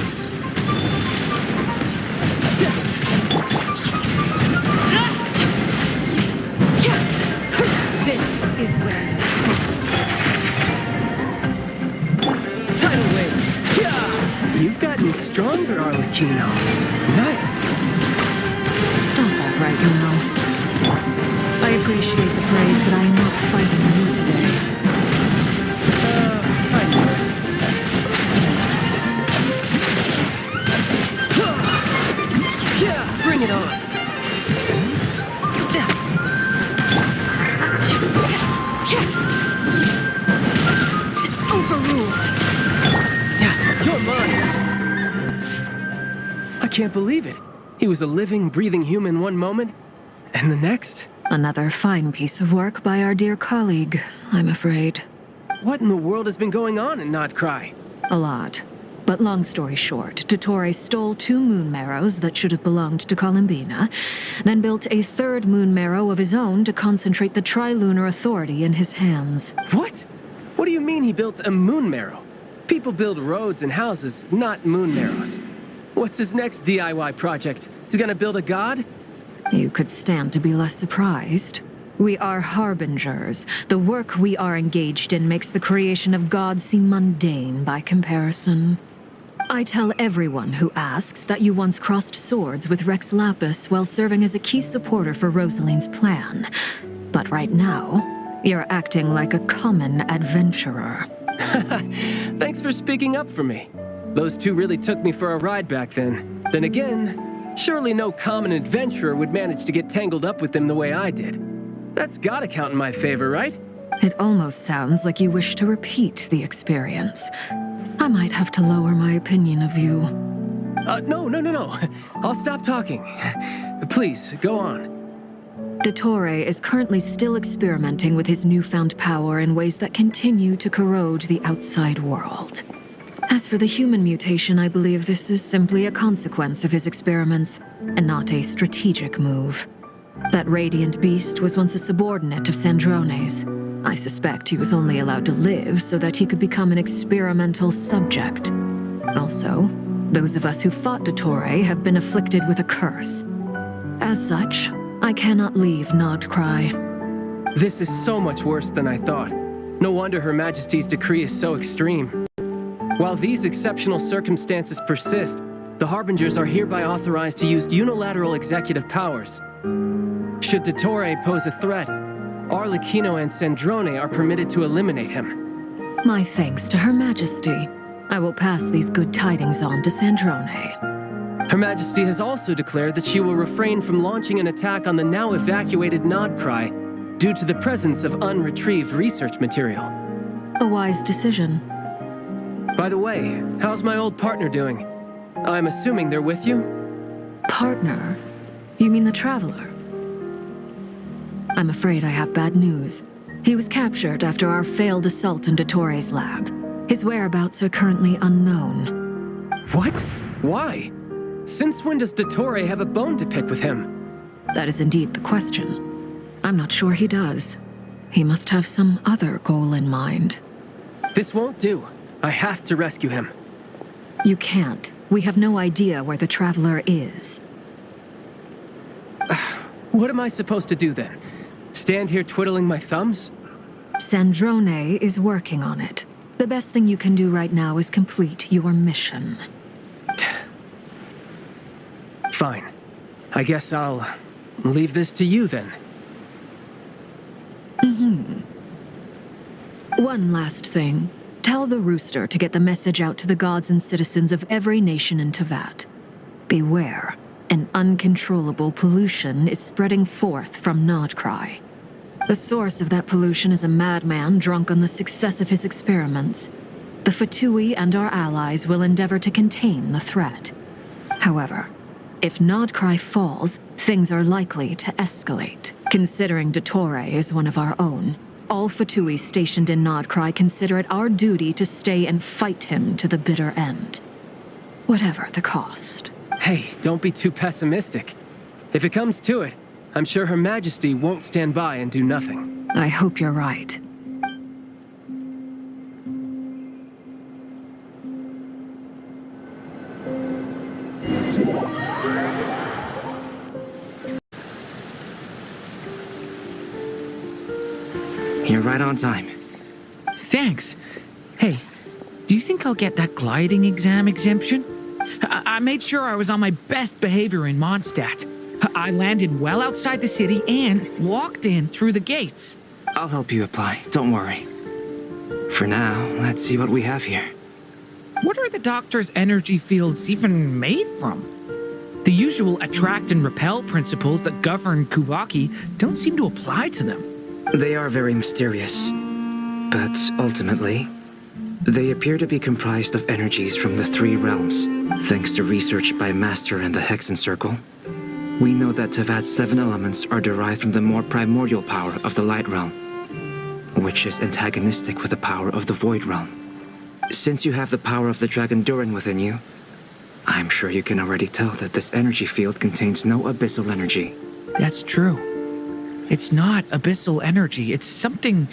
This is where... Tidal wave! Yeah! You've gotten stronger, Arlecchino. Nice. Stop that right now. I appreciate the praise, but I am not fighting you today. I know. Yeah, bring it on. Overruled. Yeah, you're mine. I can't believe it. He was a living, breathing human one moment, and the next... Another fine piece of work by our dear colleague, I'm afraid. What in the world has been going on in Nodcry? A lot. But long story short, Dottore stole 2 moon marrows that should have belonged to Columbina, then built a 3rd moon marrow of his own to concentrate the Tri-Lunar Authority in his hands. What? What do you mean he built a moon marrow? People build roads and houses, not moon marrows. What's his next DIY project? He's gonna build a god? You could stand to be less surprised. We are harbingers. The work we are engaged in makes the creation of gods seem mundane by comparison. I tell everyone who asks that you once crossed swords with Rex Lapis while serving as a key supporter for Rosaline's plan. But right now, you're acting like a common adventurer. Thanks for speaking up for me. Those 2 really took me for a ride back then. Then again, surely no common adventurer would manage to get tangled up with them the way I did. That's gotta count in my favor, right? It almost sounds like you wish to repeat the experience. I might have to lower my opinion of you. No. I'll stop talking. Please, go on. Dottore is currently still experimenting with his newfound power in ways that continue to corrode the outside world. As for the human mutation, I believe this is simply a consequence of his experiments, and not a strategic move. That radiant beast was once a subordinate of Sandrone's. I suspect he was only allowed to live so that he could become an experimental subject. Also, those of us who fought Dottore have been afflicted with a curse. As such, I cannot leave Nodcry. This is so much worse than I thought. No wonder Her Majesty's decree is so extreme. While these exceptional circumstances persist, the Harbingers are hereby authorized to use unilateral executive powers. Should Dottore pose a threat, Arlecchino and Sandrone are permitted to eliminate him. My thanks to Her Majesty. I will pass these good tidings on to Sandrone. Her Majesty has also declared that she will refrain from launching an attack on the now evacuated Nodcry due to the presence of unretrieved research material. A wise decision. By the way, how's my old partner doing? I'm assuming they're with you? Partner? You mean the Traveler? I'm afraid I have bad news. He was captured after our failed assault in Dottore's lab. His whereabouts are currently unknown. What? Why? Since when does Dottore have a bone to pick with him? That is indeed the question. I'm not sure he does. He must have some other goal in mind. This won't do. I have to rescue him. You can't. We have no idea where the Traveler is. What am I supposed to do then? Stand here twiddling my thumbs? Sandrone is working on it. The best thing you can do right now is complete your mission. Fine. I guess I'll leave this to you then. One last thing. Tell the Rooster to get the message out to the gods and citizens of every nation in Tevat. Beware. An uncontrollable pollution is spreading forth from Nodcry. The source of that pollution is a madman drunk on the success of his experiments. The Fatui and our allies will endeavor to contain the threat. However, if Nodcry falls, things are likely to escalate. Considering Dottore is one of our own, all Fatui stationed in Nodcry consider it our duty to stay and fight him to the bitter end. Whatever the cost. Hey, don't be too pessimistic. If it comes to it, I'm sure Her Majesty won't stand by and do nothing. I hope you're right. You're right on time. Thanks. Hey, do you think I'll get that gliding exam exemption? I made sure I was on my best behavior in Mondstadt. I landed well outside the city and walked in through the gates. I'll help you apply, don't worry. For now, let's see what we have here. What are the doctor's energy fields even made from? The usual attract and repel principles that govern Kuvaki don't seem to apply to them. They are very mysterious, but ultimately, they appear to be comprised of energies from the three realms. Thanks to research by Master and the Hexen Circle, we know that Tevat's 7 elements are derived from the more primordial power of the Light Realm, which is antagonistic with the power of the Void Realm. Since you have the power of the Dragon Doin within you, I'm sure you can already tell that this energy field contains no abyssal energy. That's true. It's not abyssal energy. It's something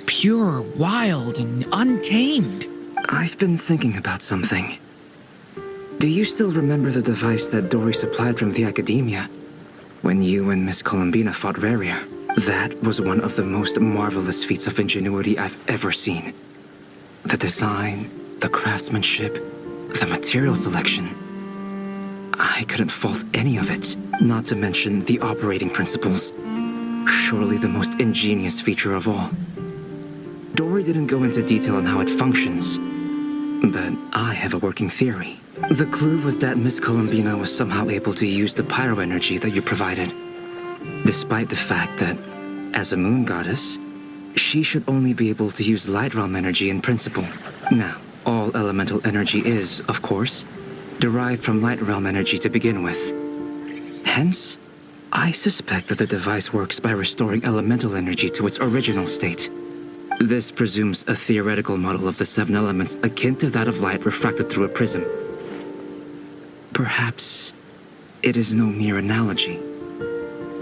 pure, wild, and untamed. I've been thinking about something. Do you still remember the device that Dory supplied from the Academia when you and Miss Columbina fought Raria? That was one of the most marvelous feats of ingenuity I've ever seen. The design, the craftsmanship, the material selection. I couldn't fault any of it, not to mention the operating principles. Surely the most ingenious feature of all. Dory didn't go into detail on how it functions, but I have a working theory. The clue was that Miss Columbina was somehow able to use the pyro energy that you provided, despite the fact that, as a moon goddess, she should only be able to use light realm energy in principle. Now, all elemental energy is, of course, derived from light realm energy to begin with. Hence, I suspect that the device works by restoring elemental energy to its original state. This presumes a theoretical model of the 7 elements akin to that of light refracted through a prism. Perhaps it is no mere analogy.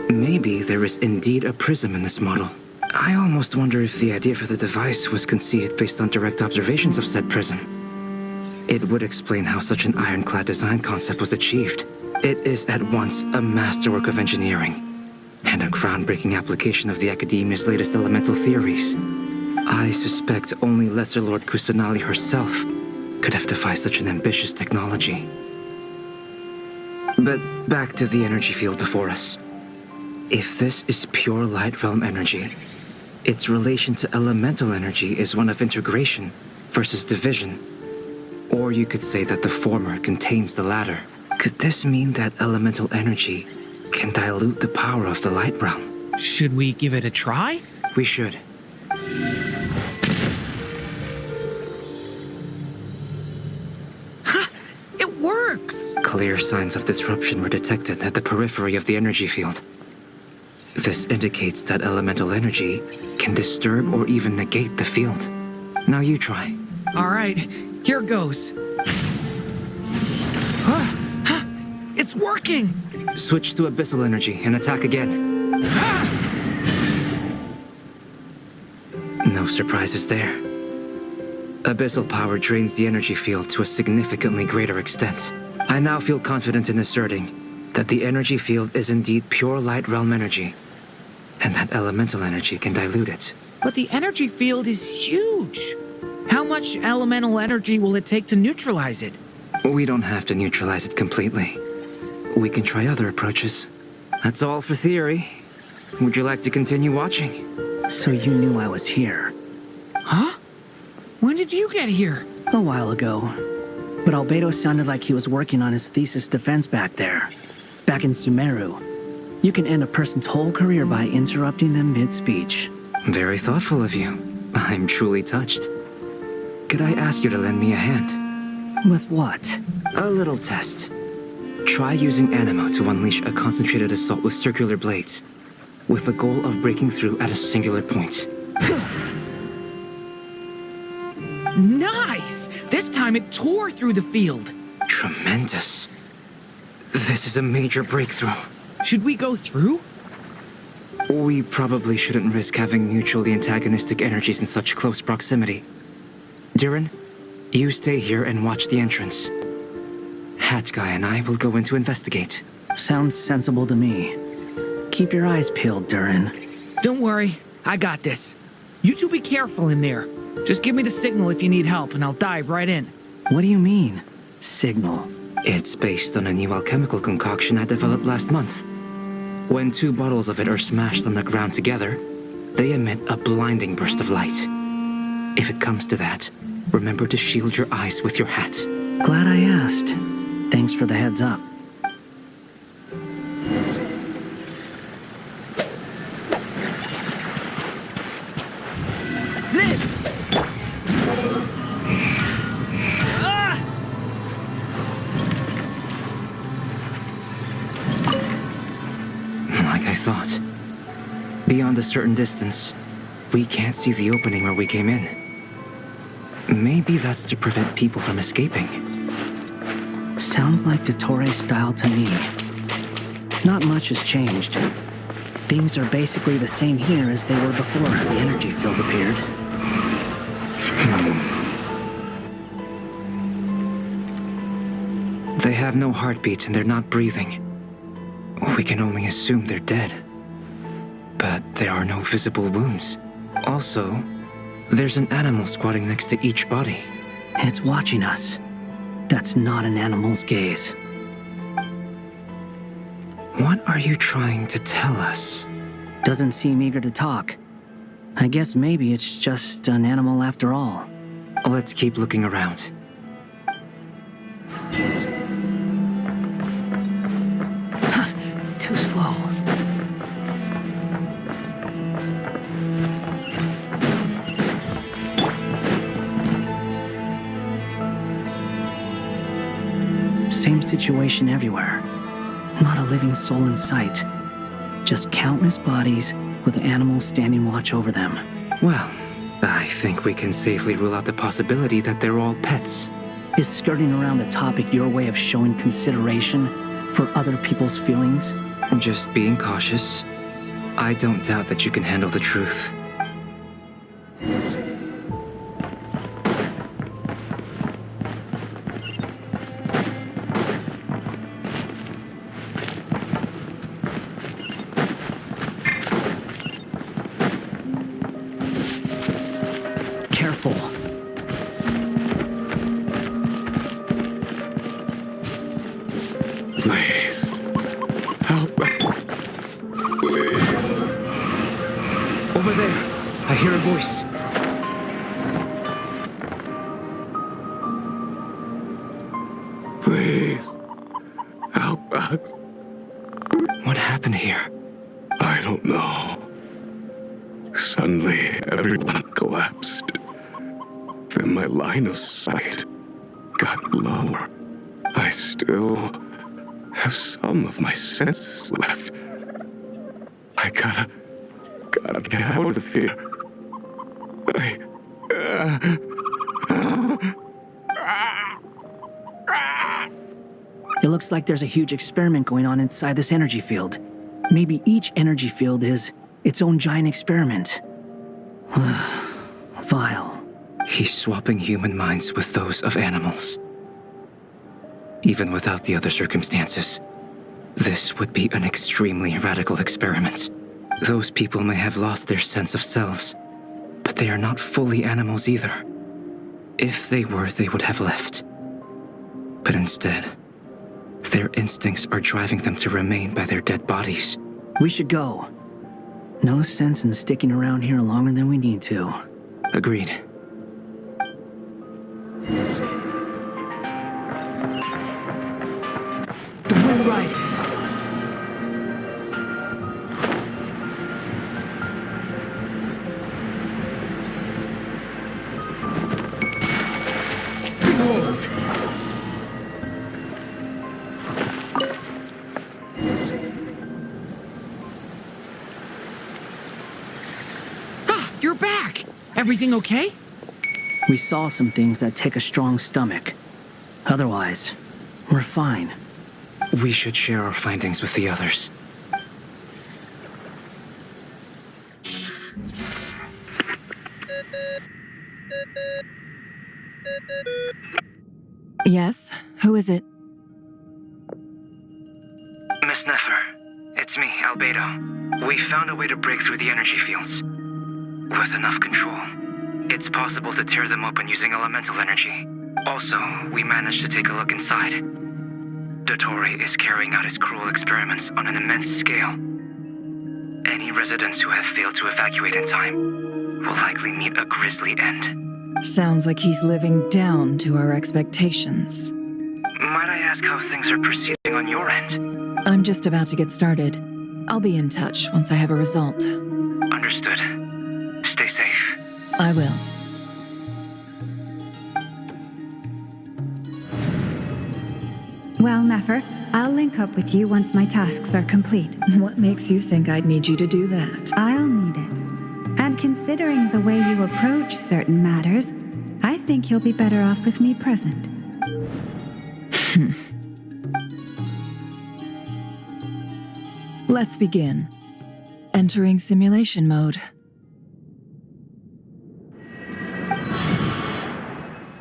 Maybe there is indeed a prism in this model. I almost wonder if the idea for the device was conceived based on direct observations of said prism. It would explain how such an ironclad design concept was achieved. It is at once a masterwork of engineering and a groundbreaking application of the Academia's latest elemental theories. I suspect only Lesser Lord Kusanali herself could have devised such an ambitious technology. But back to the energy field before us. If this is pure light realm energy, its relation to elemental energy is one of integration versus division. Or you could say that the former contains the latter. Could this mean that elemental energy can dilute the power of the light realm? Should we give it a try? We should. It works! Clear signs of disruption were detected at the periphery of the energy field. This indicates that elemental energy can disturb or even negate the field. Now you try. All right, here goes. It's working! Switch to abyssal energy and attack again. No surprises there. Abyssal power drains the energy field to a significantly greater extent. I now feel confident in asserting that the energy field is indeed pure light realm energy, and that elemental energy can dilute it. But the energy field is huge. How much elemental energy will it take to neutralize it? We don't have to neutralize it completely. We can try other approaches. That's all for theory. Would you like to continue watching? So you knew I was here? Huh? When did you get here? A while ago. But Albedo sounded like he was working on his thesis defense back there. back in Sumeru. You can end a person's whole career by interrupting them mid-speech. Very thoughtful of you. I'm truly touched. Could I ask you to lend me a hand? With what? A little test. Try using Animo to unleash a concentrated assault with circular blades, with the goal of breaking through at a singular point. Nice! This time it tore through the field. Tremendous. This is a major breakthrough. Should we go through? We probably shouldn't risk having mutually antagonistic energies in such close proximity. Durin, you stay here and watch the entrance. Hat Guy and I will go in to investigate. Sounds sensible to me. Keep your eyes peeled, Durin. Don't worry, I got this. You two be careful in there. Just give me the signal if you need help and I'll dive right in. What do you mean, signal? It's based on a new alchemical concoction I developed last month. When 2 bottles of it are smashed on the ground together, they emit a blinding burst of light. If it comes to that, remember to shield your eyes with your hat. Glad I asked. Thanks for the heads up. Like I thought. Beyond a certain distance, we can't see the opening where we came in. Maybe that's to prevent people from escaping. Sounds like Dottore style to me. Not much has changed. Things are basically the same here as they were before the energy field appeared. They have no heartbeat and they're not breathing. We can only assume they're dead. But there are no visible wounds. Also, there's an animal squatting next to each body. It's watching us. That's not an animal's gaze. What are you trying to tell us? Doesn't seem eager to talk. I guess maybe it's just an animal after all. Let's keep looking around. Too slow. Same situation everywhere. Not a living soul in sight. Just countless bodies with animals standing watch over them. Well, I think we can safely rule out the possibility that they're all pets. Is skirting around the topic your way of showing consideration for other people's feelings? Just being cautious. I don't doubt that you can handle the truth. Careful. Please, help us. Please. Over there, I hear a voice. Please, help us. What happened here? I don't know. Suddenly, everyone collapsed. Then my line of sight got lower. I still have some of my senses left. I gotta get out of here. It looks like there's a huge experiment going on inside this energy field. Maybe each energy field is its own giant experiment. Vile. He's swapping human minds with those of animals. Even without the other circumstances, this would be an extremely radical experiment. Those people may have lost their sense of selves, but they are not fully animals either. If they were, they would have left. But instead, their instincts are driving them to remain by their dead bodies. We should go. No sense in sticking around here longer than we need to. Agreed. The wind rises. You're back! Everything okay? We saw some things that take a strong stomach. Otherwise, we're fine. We should share our findings with the others. Yes? Who is it? Miss Nefer, it's me, Albedo. We found a way to break through the energy fields. With enough control, it's possible to tear them open using elemental energy. Also, we managed to take a look inside. Dottore is carrying out his cruel experiments on an immense scale. Any residents who have failed to evacuate in time will likely meet a grisly end. Sounds like he's living down to our expectations. Might I ask how things are proceeding on your end? I'm just about to get started. I'll be in touch once I have a result. Understood. Stay safe. I will. Well, Nefer, I'll link up with you once my tasks are complete. What makes you think I'd need you to do that? I'll need it. And considering the way you approach certain matters, I think you'll be better off with me present. Let's begin. Entering simulation mode.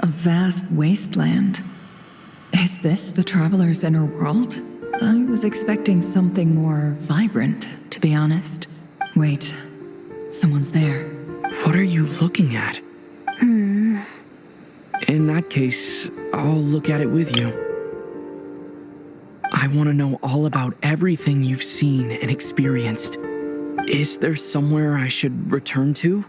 A vast wasteland. Is this the traveler's inner world? I was expecting something more vibrant, to be honest. Wait, someone's there. What are you looking at? In that case, I'll look at it with you. I want to know all about everything you've seen and experienced. Is there somewhere I should return to?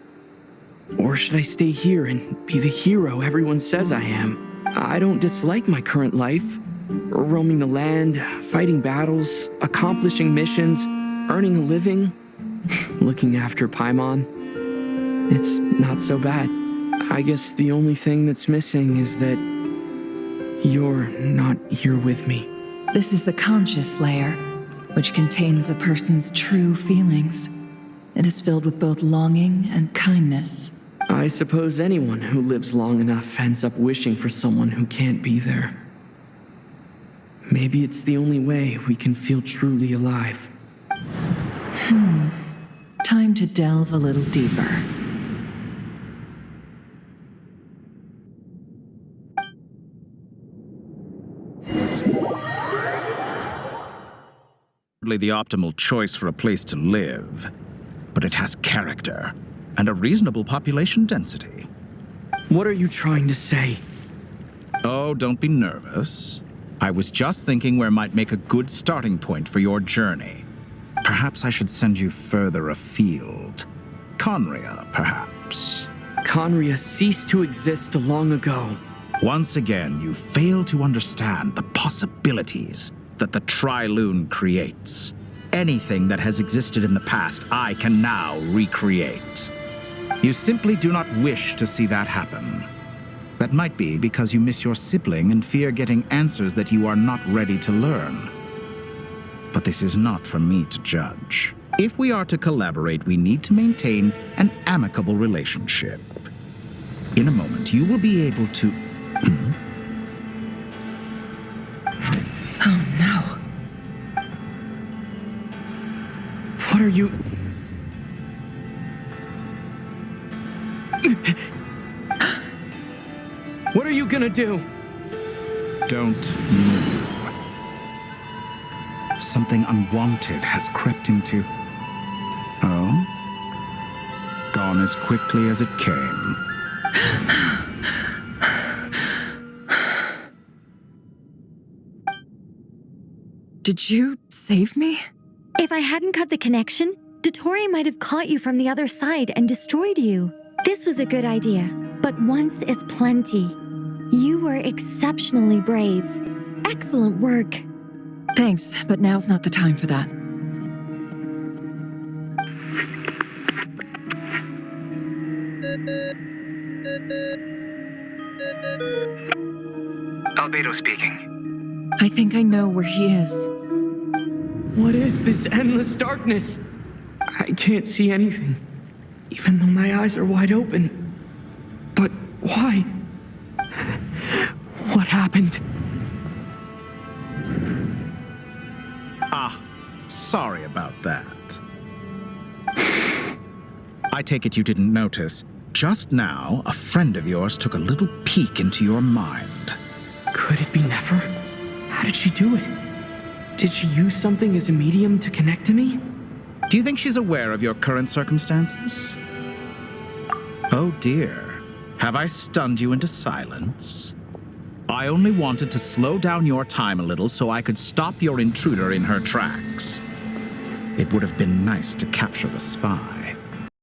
Or should I stay here and be the hero everyone says I am? I don't dislike my current life. Roaming the land, fighting battles, accomplishing missions, earning a living, looking after Paimon. It's not so bad. I guess the only thing that's missing is that you're not here with me. This is the conscious layer, which contains a person's true feelings. It is filled with both longing and kindness. I suppose anyone who lives long enough ends up wishing for someone who can't be there. Maybe it's the only way we can feel truly alive. Time to delve a little deeper. The optimal choice for a place to live, but it has character and a reasonable population density. What are you trying to say? Oh, don't be nervous. I was just thinking where might make a good starting point for your journey. Perhaps I should send you further afield. Conria, perhaps. Conria ceased to exist long ago. Once again, you fail to understand the possibilities that the Tri-Lune creates. Anything that has existed in the past, I can now recreate. You simply do not wish to see that happen. That might be because you miss your sibling and fear getting answers that you are not ready to learn. But this is not for me to judge. If we are to collaborate, we need to maintain an amicable relationship. In a moment, you will be able to... Oh no. What are you... What are you gonna do? Don't move. Something unwanted has crept into... Oh? Gone as quickly as it came. Did you save me? If I hadn't cut the connection, Dottore might have caught you from the other side and destroyed you. This was a good idea, but once is plenty. You were exceptionally brave. Excellent work. Thanks, but now's not the time for that. Albedo speaking. I think I know where he is. What is this endless darkness? I can't see anything, even though my eyes are wide open. But why? What happened? Ah, sorry about that. I take it you didn't notice. Just now, a friend of yours took a little peek into your mind. Could it be Nefer? How did she do it? Did she use something as a medium to connect to me? Do you think she's aware of your current circumstances? Oh dear. Have I stunned you into silence? I only wanted to slow down your time a little so I could stop your intruder in her tracks. It would have been nice to capture the spy.